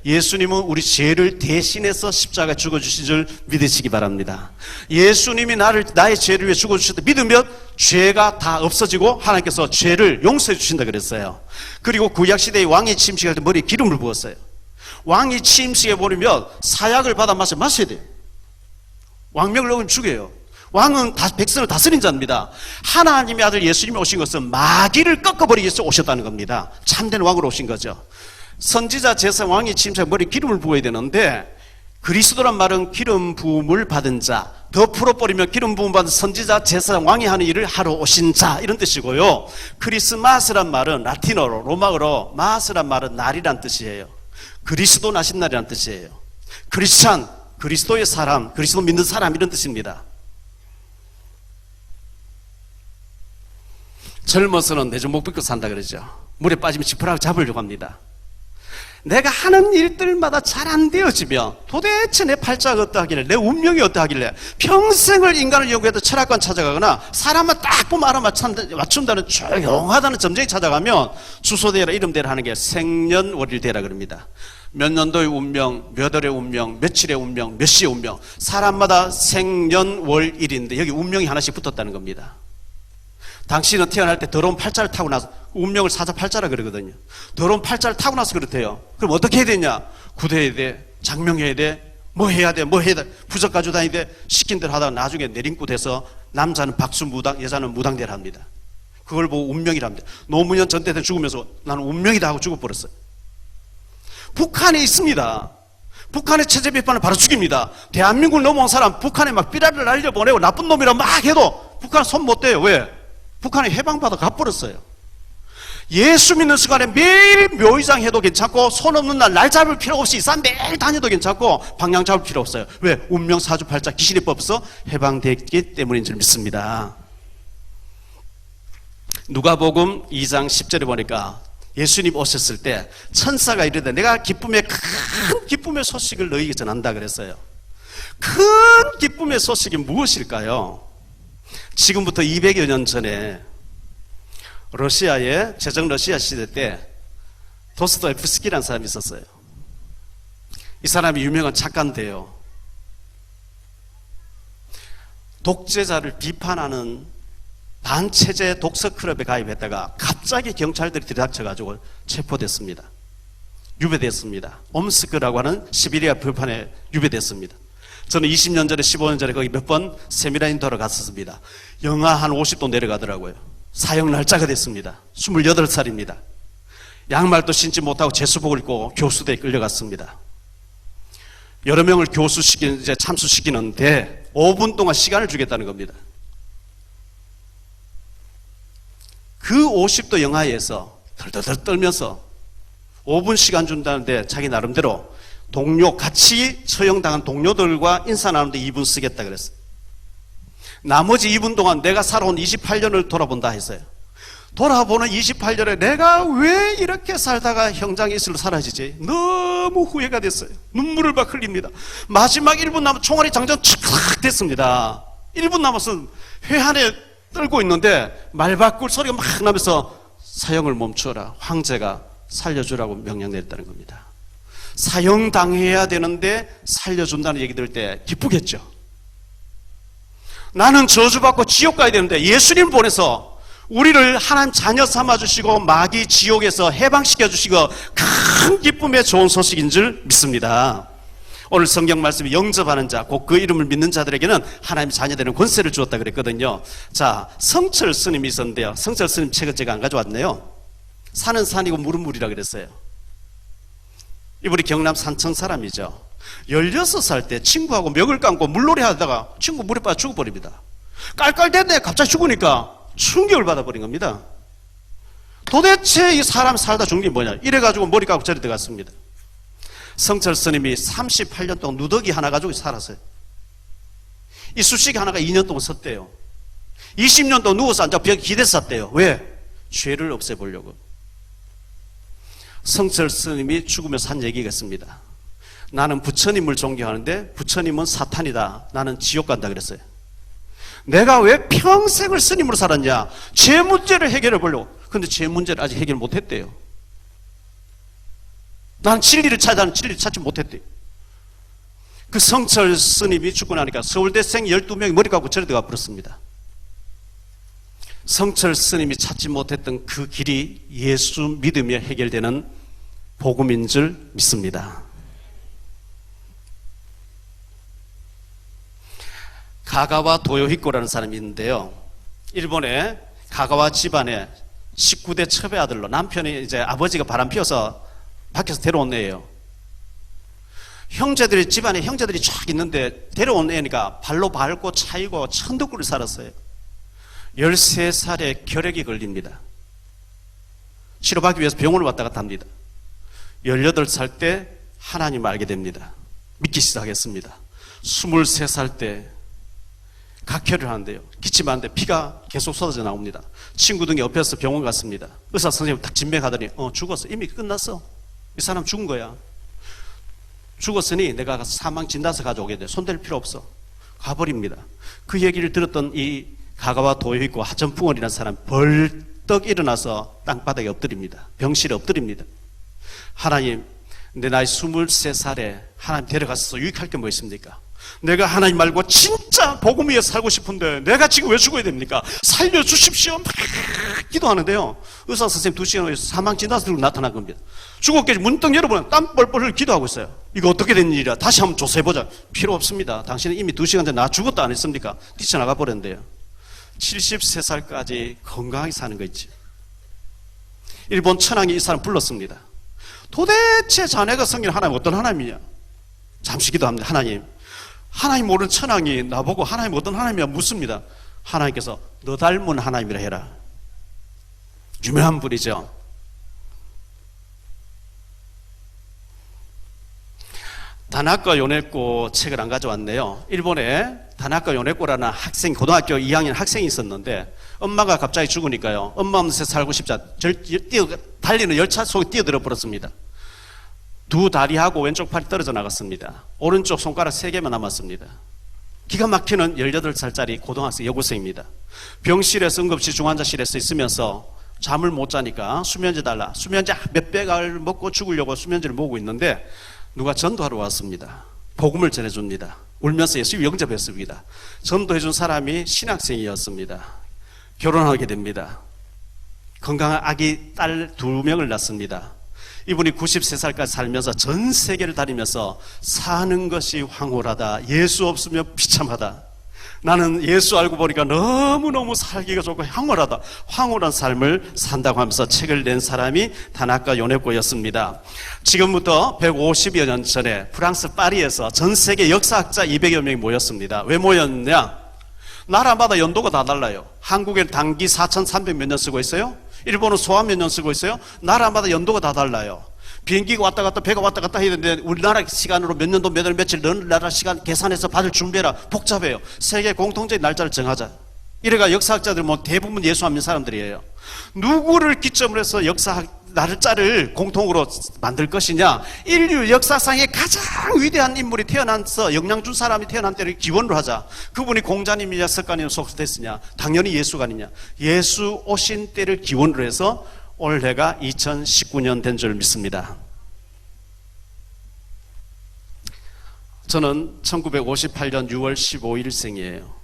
예수님은 우리 죄를 대신해서 십자가에 죽어주신 줄 믿으시기 바랍니다. 예수님이 나의 죄를 위해 죽어주셨다 믿으면 죄가 다 없어지고 하나님께서 죄를 용서해 주신다 그랬어요. 그리고 구약시대의 왕이 침식할 때 머리에 기름을 부었어요. 왕이 침식해 버리면 사약을 받아 마셔야 돼요. 왕명을 어기면 죽여요. 왕은 백성을 다스린 자입니다. 하나님의 아들 예수님이 오신 것은 마귀를 꺾어버리기 위해서 오셨다는 겁니다. 참된 왕으로 오신 거죠. 선지자 제사 왕이 침식해 머리에 기름을 부어야 되는데, 그리스도란 말은 기름 부음을 받은 자, 더 풀어버리면 기름 부음 받은 선지자 제사장 왕이 하는 일을 하러 오신 자 이런 뜻이고요. 크리스마스란 말은 라틴어로 로마어로 마스란 말은 날이란 뜻이에요. 그리스도 나신 날이란 뜻이에요. 크리스찬, 그리스도의 사람, 그리스도 믿는 사람 이런 뜻입니다. 젊어서는 내주목 빗고 산다 그러죠. 물에 빠지면 지푸라기 잡으려고 합니다. 내가 하는 일들마다 잘 안 되어지면 도대체 내 팔자가 어떠하길래, 내 운명이 어떠하길래, 평생을 인간을 연구해도 철학관 찾아가거나 사람만 딱 보면 알아맞춘다는 조용하다는 점쟁이 찾아가면 주소대라 이름대라 하는 게 생년월일대라 그럽니다. 몇 년도의 운명, 몇 월의 운명, 며칠의 운명, 몇 시의 운명. 사람마다 생년월일인데 여기 운명이 하나씩 붙었다는 겁니다. 당신은 태어날 때 더러운 팔자를 타고 나서, 운명을 사자팔자라 그러거든요. 더러운 팔자를 타고 나서 그렇대요. 그럼 어떻게 해야 되냐? 구대해야 돼, 장명해야 돼, 뭐 해야 돼, 부적 가지고 다니야 돼. 시킨 대로 하다가 나중에 내림구 돼서 남자는 박수무당, 여자는 무당대를 합니다. 그걸 보고 운명이랍니다. 노무현 전 대통령 죽으면서 나는 운명이다 하고 죽어버렸어요. 북한에 있습니다. 북한의 체제 비판을 바로 죽입니다. 대한민국을 넘어온 사람 북한에 막 삐라를 날려보내고 나쁜 놈이라 막 해도 북한 손 못 대요. 왜? 북한에 해방받아 가버렸어요. 예수 믿는 순간에 매일 묘의장 해도 괜찮고 손 없는 날 잡을 필요 없이 산 매일 다녀도 괜찮고 방향 잡을 필요 없어요. 왜? 운명 사주팔자 귀신이 뽑아서 해방됐기 때문인 줄 믿습니다. 누가복음 2장 10절에 보니까 예수님 오셨을 때 천사가 이르되 내가 큰 기쁨의 소식을 너희에게 전한다 그랬어요. 큰 기쁨의 소식이 무엇일까요? 지금부터 200여 년 전에 러시아의 제정 러시아 시대 때 도스토옙스키라는 사람이 있었어요. 이 사람이 유명한 작가인데요. 독재자를 비판하는 반체제 독서클럽에 가입했다가 갑자기 경찰들이 들이닥쳐가지고 체포됐습니다. 유배됐습니다. 옴스크라고 하는 시베리아 불판에 유배됐습니다. 저는 20년 전에 15년 전에 거기 몇 번 세미나인도로 갔었습니다. 영하 한 50도 내려가더라고요. 사형 날짜가 됐습니다. 28살입니다. 양말도 신지 못하고 제수복을 입고 교수대에 끌려갔습니다. 여러 명을 이제 참수시키는데 5분 동안 시간을 주겠다는 겁니다. 그 50도 영하에서 덜덜덜 떨면서 5분 시간 준다는데 자기 나름대로 같이 처형당한 동료들과 인사 나누는데 2분 쓰겠다 그랬어요. 나머지 2분 동안 내가 살아온 28년을 돌아본다 했어요. 돌아보는 28년에 내가 왜 이렇게 살다가 형장의 이슬로 사라지지? 너무 후회가 됐어요. 눈물을 막 흘립니다. 마지막 1분 남아 총알이 장전 촥 됐습니다. 1분 남아서 회한에 떨고 있는데 말 바꿀 소리가 막 나면서 사형을 멈춰라. 황제가 살려주라고 명령 내렸다는 겁니다. 사형당해야 되는데 살려준다는 얘기 들을 때 기쁘겠죠. 나는 저주받고 지옥 가야 되는데 예수님 보내서 우리를 하나님 자녀 삼아주시고 마귀 지옥에서 해방시켜 주시고 큰 기쁨의 좋은 소식인 줄 믿습니다. 오늘 성경 말씀이 영접하는 자, 곧 그 이름을 믿는 자들에게는 하나님 자녀 되는 권세를 주었다 그랬거든요. 자, 성철 스님이 있었는데요. 성철 스님 책을 제가 안 가져왔네요. 산은 산이고 물은 물이라 그랬어요. 이분이 경남 산청 사람이죠. 16살 때 친구하고 멱을 감고 물놀이 하다가 친구 물에 빠져 죽어버립니다. 깔깔대는데 갑자기 죽으니까 충격을 받아버린 겁니다. 도대체 이 사람 살다 죽는 게 뭐냐? 이래가지고 머리 감고 저리 들어갔습니다. 성철 스님이 38년 동안 누더기 하나 가지고 살았어요. 이 수식이 하나가 2년 동안 섰대요. 20년 동안 누워서 앉아 벽에 기대서 샀대요. 왜? 죄를 없애보려고. 성철 스님이 죽으면서 한 얘기가 있습니다. 나는 부처님을 존경하는데 부처님은 사탄이다. 나는 지옥 간다 그랬어요. 내가 왜 평생을 스님으로 살았냐? 제 문제를 해결해 보려고. 근데 제 문제를 아직 해결 못했대요. 난 진리를 찾지 못했대요. 그 성철 스님이 죽고 나니까 서울대생 12명이 머리 감고 저리 들어가 버렸습니다. 성철 스님이 찾지 못했던 그 길이 예수 믿으며 해결되는 복음인 줄 믿습니다. 가가와 도요히코라는 사람이 있는데요. 일본의 가가와 집안의 19대 첩의 아들로 남편이 이제 아버지가 바람 피워서 밖에서 데려온 애예요. 집안에 형제들이 쫙 있는데 데려온 애니까 발로 밟고 차이고 천덕구를 살았어요. 13살에 결핵이 걸립니다. 치료받기 위해서 병원을 왔다 갔다 합니다. 18살 때 하나님을 알게 됩니다. 믿기 시작했습니다. 23살 때 각혈을 하는데요. 기침하는데 피가 계속 쏟아져 나옵니다. 친구 등이 옆에서 병원 갔습니다. 의사 선생님 딱 진맥하더니 죽었어. 이미 끝났어. 이 사람 죽은 거야. 죽었으니 내가 가서 사망 진단서 가져오게 돼. 손댈 필요 없어. 가버립니다. 그 얘기를 들었던 이 가가와 도요히코 하전풍원이라는 사람 벌떡 일어나서 땅바닥에 엎드립니다. 병실에 엎드립니다. 하나님, 내 나이 23살에 하나님 데려가서 유익할 게 뭐 있습니까? 내가 하나님 말고 진짜 복음 위에 살고 싶은데 내가 지금 왜 죽어야 됩니까? 살려주십시오. 막 기도하는데요. 의사 선생님 2시간 후에 사망 진단서 들고 나타난 겁니다. 죽었겠지. 문득 여러분 땀 뻘뻘 흘려 기도하고 있어요. 이거 어떻게 된 일이야? 다시 한번 조사해보자. 필요 없습니다. 당신은 이미 2시간 전에 나 죽었다 안 했습니까? 뛰쳐나가 버렸는데요. 73살까지 건강하게 사는 거 있지. 일본 천황이 이 사람 불렀습니다. 도대체 자네가 섬기는 하나님 어떤 하나님이냐? 잠시 기도합니다. 하나님 모르는 천황이 나보고 하나님 어떤 하나님이냐 묻습니다. 하나님께서 너 닮은 하나님이라 해라. 유명한 분이죠. 다나카 요네코 책을 안 가져왔네요. 일본에 다나카 요네코라는 학생, 고등학교 2학년 학생이 있었는데 엄마가 갑자기 죽으니까요. 엄마 없는 새 살고 싶자 달리는 열차 속에 뛰어들어 버렸습니다. 두 다리하고 왼쪽 팔이 떨어져 나갔습니다. 오른쪽 손가락 3개만 남았습니다. 기가 막히는 18살짜리 고등학생 여고생입니다. 병실에서 응급실 중환자실에서 있으면서 잠을 못 자니까 수면제 달라. 수면제 몇 배갈 먹고 죽으려고 수면제를 먹고 있는데 누가 전도하러 왔습니다. 복음을 전해줍니다. 울면서 예수 영접했습니다. 전도해준 사람이 신학생이었습니다. 결혼하게 됩니다. 건강한 아기 딸 2명을 낳습니다. 이분이 93살까지 살면서 전 세계를 다니면서 사는 것이 황홀하다. 예수 없으면 비참하다. 나는 예수 알고 보니까 너무너무 살기가 좋고 황홀하다. 황홀한 삶을 산다고 하면서 책을 낸 사람이 다나카 요네코였습니다. 지금부터 150여 년 전에 프랑스 파리에서 전 세계 역사학자 200여 명이 모였습니다. 왜 모였냐? 나라마다 연도가 다 달라요. 한국엔 단기 4,300 몇 년 쓰고 있어요. 일본은 소화 몇 년 쓰고 있어요. 나라마다 연도가 다 달라요. 비행기가 왔다 갔다 배가 왔다 갔다 해야 되는데 우리나라 시간으로 몇 년도 몇 월 며칠 너는 나라 시간 계산해서 받을 준비해라. 복잡해요. 세계 공통적인 날짜를 정하자. 이래가 역사학자들 뭐 대부분 예수 안 믿는 사람들이에요. 누구를 기점으로 해서 역사학 날짜를 공통으로 만들 것이냐? 인류 역사상의 가장 위대한 인물이 태어나서 영향 준 사람이 태어난 때를 기원으로 하자. 그분이 공자님이냐 석가님 소크라테스냐? 당연히 예수가 아니냐? 예수 오신 때를 기원으로 해서 올해가 2019년 된 줄 믿습니다. 저는 1958년 6월 15일 생이에요.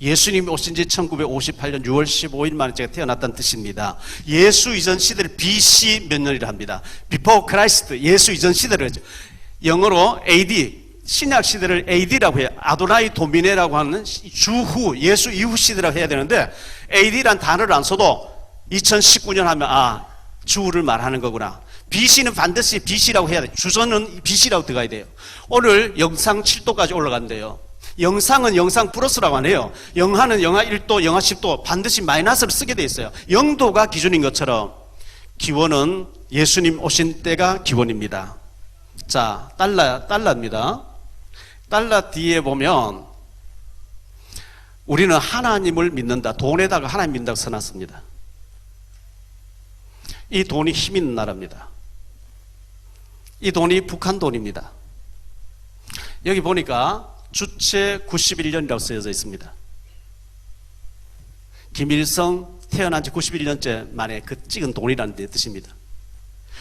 예수님이 오신 지 1958년 6월 15일 만에 제가 태어났다는 뜻입니다. 예수 이전 시대를 BC 몇 년이라 합니다. Before Christ, 예수 이전 시대를 하죠. 영어로 AD, 신약 시대를 AD라고 해요. 아도나이 도미네라고 하는 주후, 예수 이후 시대라고 해야 되는데 AD란 단어를 안 써도 2019년 하면 주후를 말하는 거구나. BC는 반드시 BC라고 해야 돼요. 주전은 BC라고 들어가야 돼요. 오늘 영상 7도까지 올라간대요. 영상은 영상 플러스라고 하네요. 영하는 영하 1도, 영하 10도 반드시 마이너스를 쓰게 돼 있어요. 0도가 기준인 것처럼 기원은 예수님 오신 때가 기원입니다. 자, 달러입니다. 달러 뒤에 보면 우리는 하나님을 믿는다. 돈에다가 하나님 믿는다고 써놨습니다. 이 돈이 힘 있는 나라입니다. 이 돈이 북한 돈입니다. 여기 보니까 주체 91년이라고 쓰여져 있습니다. 김일성 태어난 지 91년째 만에 그 찍은 돈이라는 데 뜻입니다.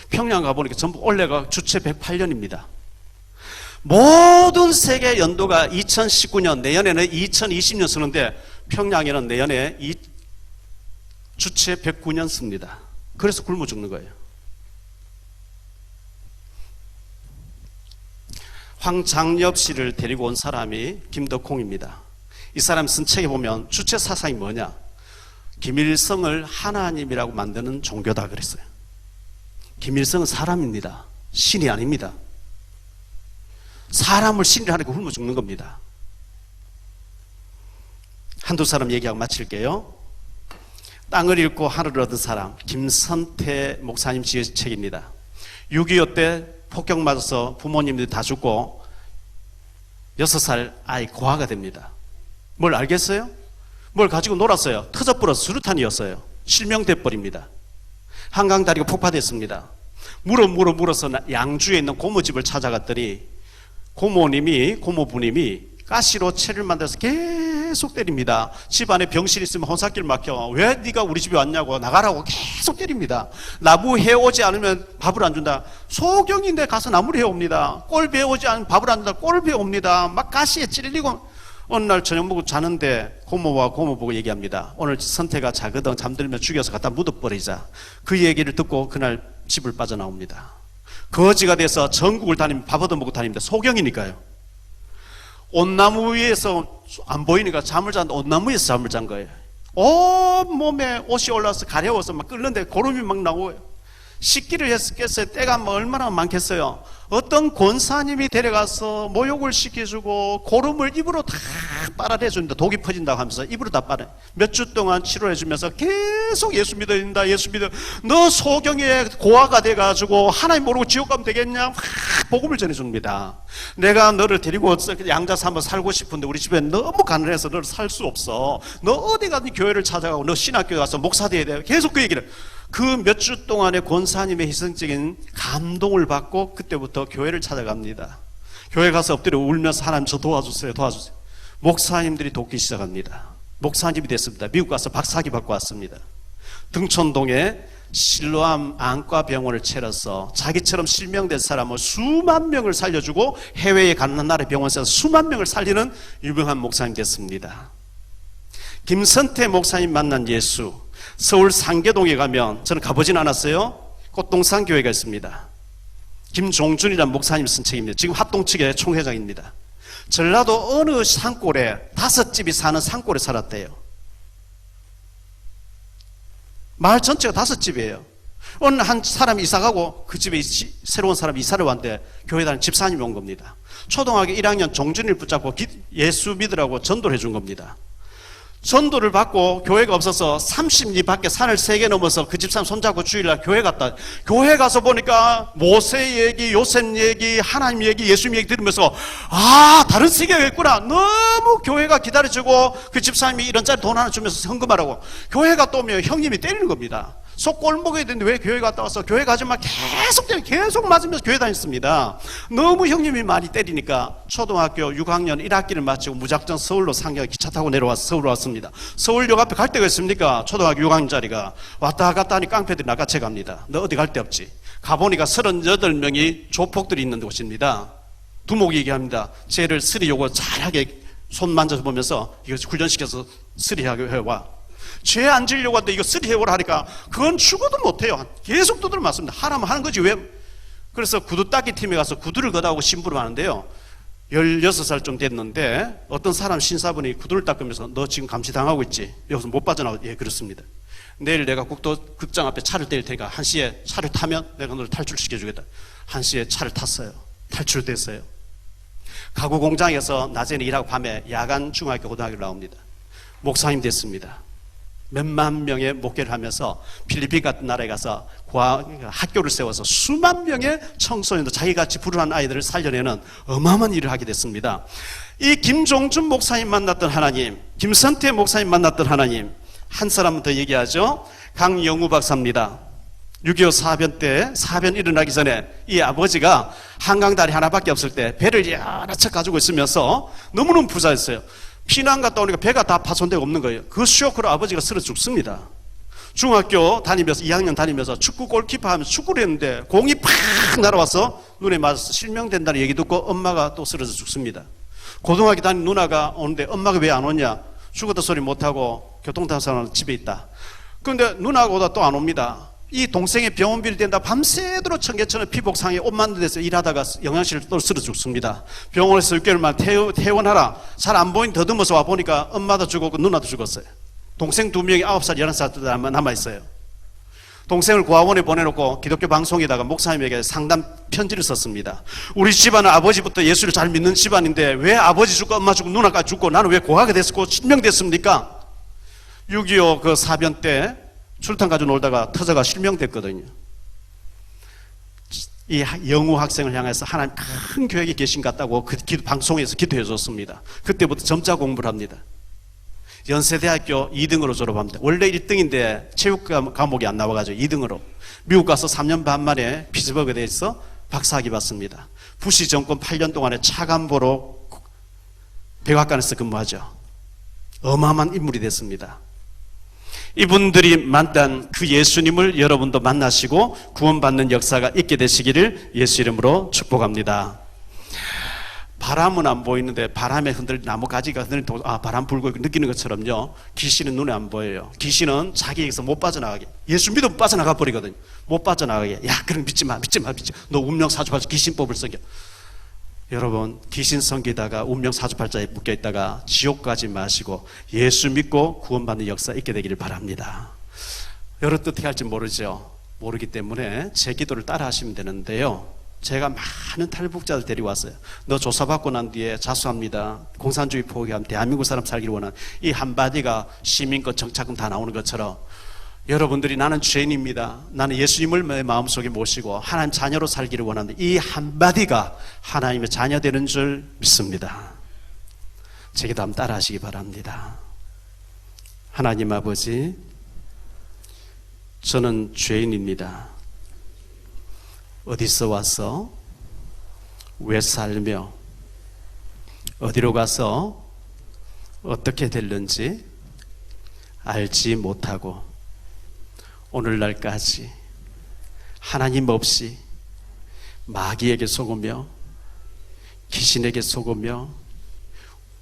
평양 가보니까 전부 올해가 주체 108년입니다. 모든 세계 연도가 2019년, 내년에는 2020년 쓰는데 평양에는 내년에 주체 109년 씁니다. 그래서 굶어 죽는 거예요. 황장엽 씨를 데리고 온 사람이 김덕홍입니다. 이 사람 쓴 책에 보면 주체 사상이 뭐냐? 김일성을 하나님이라고 만드는 종교다 그랬어요. 김일성은 사람입니다. 신이 아닙니다. 사람을 신이라 하니까 굶어 죽는 겁니다. 한두 사람 얘기하고 마칠게요. 땅을 잃고 하늘을 얻은 사람, 김선태 목사님 지으신 책입니다. 6.25 때 폭격 맞아서 부모님들이 다 죽고 6살 아이 고아가 됩니다. 뭘 알겠어요? 뭘 가지고 놀았어요? 터져버려서 수류탄이었어요. 실명돼 버립니다. 한강다리가 폭파됐습니다. 물어서 양주에 있는 고모집을 찾아갔더니 고모부님이 가시로 채를 만들어서 계속 계속 때립니다. 집안에 병실 있으면 혼사길 막혀. 왜 네가 우리 집에 왔냐고, 나가라고 계속 때립니다. 나무 해오지 않으면 밥을 안 준다. 소경인데 가서 나무를 해옵니다. 꼴 배우지 않으면 밥을 안 준다. 꼴을 배웁니다. 막 가시에 찔리고. 어느 날 저녁 먹고 자는데 고모와 고모 보고 얘기합니다. 오늘 선태가 자거든. 잠들면 죽여서 갖다 묻어버리자. 그 얘기를 듣고 그날 집을 빠져나옵니다. 거지가 돼서 전국을 다니면 밥 얻어먹고 다닙니다. 소경이니까요. 옷나무 위에서 안 보이니까 잠을 잤는데 옷나무 위에서 잠을 잔 거예요. 온 몸에 옷이 올라와서 가려워서 막 끓는데 고름이 막 나오고요. 식기를 했겠어요. 때가 뭐 얼마나 많겠어요. 어떤 권사님이 데려가서 모욕을 시켜주고 고름을 입으로 다 빨아내줍니다. 독이 퍼진다고 하면서 입으로 다 빨아. 몇 주 동안 치료해주면서 계속 예수 믿어야 예수 믿어. 너 소경에 고아가 돼가지고 하나님 모르고 지옥 가면 되겠냐? 막 복음을 전해줍니다. 내가 너를 데리고 양자서 한번 살고 싶은데 우리 집에 너무 가난해서 너를 살 수 없어. 너 어디 가든 교회를 찾아가고 너 신학교에 가서 목사 돼야 돼. 계속 그 얘기를. 그 몇 주 동안의 권사님의 희생적인 감동을 받고 그때부터 교회를 찾아갑니다. 교회 가서 엎드려 울면서 하나님 저 도와주세요, 도와주세요. 목사님들이 돕기 시작합니다. 목사님이 됐습니다. 미국 가서 박사학위 받고 왔습니다. 등촌동에 실로암 안과병원을 차려서 자기처럼 실명된 사람을 수만 명을 살려주고 해외에 가는 나라의 병원에서 수만 명을 살리는 유명한 목사님 됐습니다. 김선태 목사님 만난 예수. 서울 상계동에 가면 저는 가보진 않았어요. 꽃동산 교회가 있습니다. 김종준이라는 목사님 쓴 책입니다. 지금 합동 측의 총회장입니다. 전라도 어느 산골에 5집이 사는 산골에 살았대요. 마을 전체가 5집이에요. 어느 한 사람이 이사가고 그 집에 새로운 사람이 이사를 왔는데 교회 다니는 집사님이 온 겁니다. 초등학교 1학년 종준이를 붙잡고 예수 믿으라고 전도를 해준 겁니다. 전도를 받고 교회가 없어서 30리 밖에 산을 3개 넘어서 그 집사람 손잡고 주일날 교회 갔다. 교회 가서 보니까 모세 얘기, 요셉 얘기, 하나님 얘기, 예수님 얘기 들으면서 아, 다른 세계가 있구나. 너무 교회가 기다려주고 그 집사님이 이런 짜리 돈 하나 주면서 헌금하라고. 교회가 또 오면 형님이 때리는 겁니다. 속 꼴먹어야 되는데 왜 교회 갔다 와서 교회 가지만 계속 맞으면서 교회 다녔습니다. 너무 형님이 많이 때리니까 초등학교 6학년 1학기를 마치고 무작정 서울로 상경 기차 타고 내려와서 서울 왔습니다. 서울역 앞에 갈 데가 있습니까? 초등학교 6학년짜리가 왔다 갔다 하니 깡패들이 낚아채 갑니다. 너 어디 갈 데 없지? 가보니까 38명이 조폭들이 있는 곳입니다. 두목이 얘기합니다. 쟤를 스리요고 잘하게 손 만져보면서 이거 훈련시켜서 스리하게 해와. 죄 안 지려고 하는데 이거 쓰리해오라 하니까 그건 죽어도 못해요. 계속 두드려 맞습니다. 하라면 하는 거지 왜. 그래서 구두 닦기 팀에 가서 구두를 걷어가고 심부름 하는데요. 16살 좀 됐는데 어떤 사람 신사분이 구두를 닦으면서 너 지금 감시당하고 있지? 여기서 못 빠져나와. 예, 그렇습니다. 내일 내가 국도 극장 앞에 차를 떼일 테니까 1시에 차를 타면 내가 너를 탈출시켜주겠다. 1시에 차를 탔어요. 탈출됐어요. 가구 공장에서 낮에는 일하고 밤에 야간 중학교 고등학교를 나옵니다. 목사님 됐습니다. 몇만 명의 목회를 하면서 필리핀 같은 나라에 가서 학교를 세워서 수만 명의 청소년들, 자기같이 불운한 아이들을 살려내는 어마어마한 일을 하게 됐습니다. 이 김종준 목사님 만났던 하나님, 김선태 목사님 만났던 하나님, 한 사람은 더 얘기하죠. 강영우 박사입니다. 6.25 사변 때 사변 일어나기 전에 이 아버지가 한강다리 하나밖에 없을 때 배를 여러 척 가지고 있으면서 너무너무 부자였어요. 피난 갔다 오니까 배가 다 파손되고 없는 거예요. 그 쇼크로 아버지가 쓰러져 죽습니다. 중학교 다니면서 2학년 다니면서 축구 골키퍼 하면서 축구를 했는데 공이 팍 날아와서 눈에 맞아서 실명된다는 얘기 듣고 엄마가 또 쓰러져 죽습니다. 고등학교 다니는 누나가 오는데 엄마가 왜 안 오냐? 죽었다 소리 못하고 교통탄사는 집에 있다. 그런데 누나가 오다 또 안 옵니다. 이 동생의 병원비를 댄다 밤새도록 청계천에 피복상에 옷 만든 데서 일하다가 영양실을 또 쓰러 죽습니다. 병원에서 6개월만 퇴원하라. 잘 안 보인 더듬어서 와 보니까 엄마도 죽었고 누나도 죽었어요. 동생 2명이 9살, 11살 남아있어요. 동생을 고아원에 보내놓고 기독교 방송에다가 목사님에게 상담 편지를 썼습니다. 우리 집안은 아버지부터 예수를 잘 믿는 집안인데 왜 아버지 죽고 엄마 죽고 누나까지 죽고 나는 왜 고아가 됐고 실명됐습니까? 6.25 그 사변 때 술탄 가지고 놀다가 터져가 실명됐거든요. 이 영우 학생을 향해서 하나님 큰 계획이 계신 것 같다고 그 방송에서 기도해 줬습니다. 그때부터 점자 공부를 합니다. 연세대학교 2등으로 졸업합니다. 원래 1등인데 체육 과목이 안 나와가지고 2등으로 미국 가서 3년 반 만에 피츠버그대에서 박사학위 받습니다. 부시 정권 8년 동안에 차관보로 백악관에서 근무하죠. 어마어마한 인물이 됐습니다. 이분들이 만난 그 예수님을 여러분도 만나시고 구원받는 역사가 있게 되시기를 예수 이름으로 축복합니다. 바람은 안 보이는데 바람에 나무 가지가 흔들리는 바람 불고 느끼는 것처럼요, 귀신은 눈에 안 보여요. 귀신은 자기에게서 못 빠져나가게, 예수 믿으면 빠져나가 버리거든요. 못 빠져나가게. 야, 그럼 믿지 마. 너 운명 사주팔자 귀신법을 섬겨. 여러분, 귀신 섬기다가 운명 사주팔자에 묶여 있다가 지옥 가지 마시고 예수 믿고 구원받는 역사 있게 되기를 바랍니다. 여러분 어떻게 할지 모르기 때문에 제 기도를 따라 하시면 되는데요, 제가 많은 탈북자들 데려왔어요. 너 조사받고 난 뒤에 자수합니다, 공산주의 포기하면 대한민국 사람 살기를 원하는 이 한마디가 시민권 정착금 다 나오는 것처럼, 여러분들이 나는 죄인입니다, 나는 예수님을 내 마음속에 모시고 하나님 자녀로 살기를 원하는데 이 한마디가 하나님의 자녀 되는 줄 믿습니다. 제 기도 한번 따라 하시기 바랍니다. 하나님 아버지, 저는 죄인입니다. 어디서 와서 왜 살며 어디로 가서 어떻게 될는지 알지 못하고 오늘날까지 하나님 없이 마귀에게 속으며 귀신에게 속으며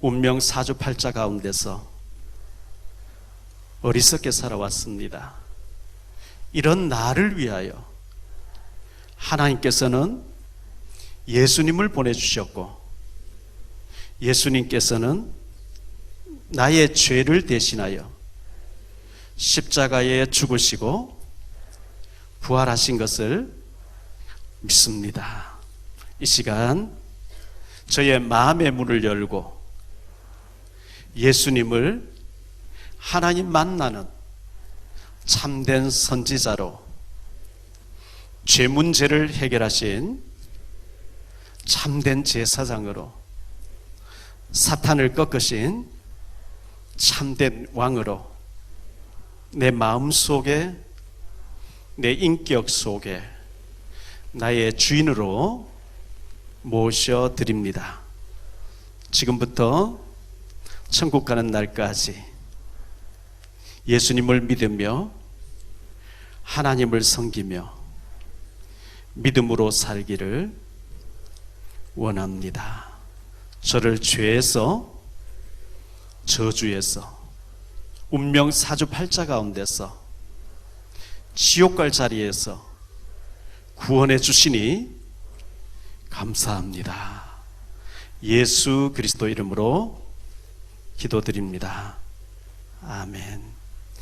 운명 사주팔자 가운데서 어리석게 살아왔습니다. 이런 나를 위하여 하나님께서는 예수님을 보내주셨고, 예수님께서는 나의 죄를 대신하여 십자가에 죽으시고 부활하신 것을 믿습니다. 이 시간 저의 마음의 문을 열고 예수님을 하나님 만나는 참된 선지자로, 죄 문제를 해결하신 참된 제사장으로, 사탄을 꺾으신 참된 왕으로 내 마음 속에, 내 인격 속에 나의 주인으로 모셔드립니다. 지금부터 천국 가는 날까지 예수님을 믿으며 하나님을 섬기며 믿음으로 살기를 원합니다. 저를 죄에서, 저주에서, 운명 사주팔자 가운데서, 지옥 갈 자리에서 구원해 주시니 감사합니다. 예수 그리스도 이름으로 기도드립니다. 아멘.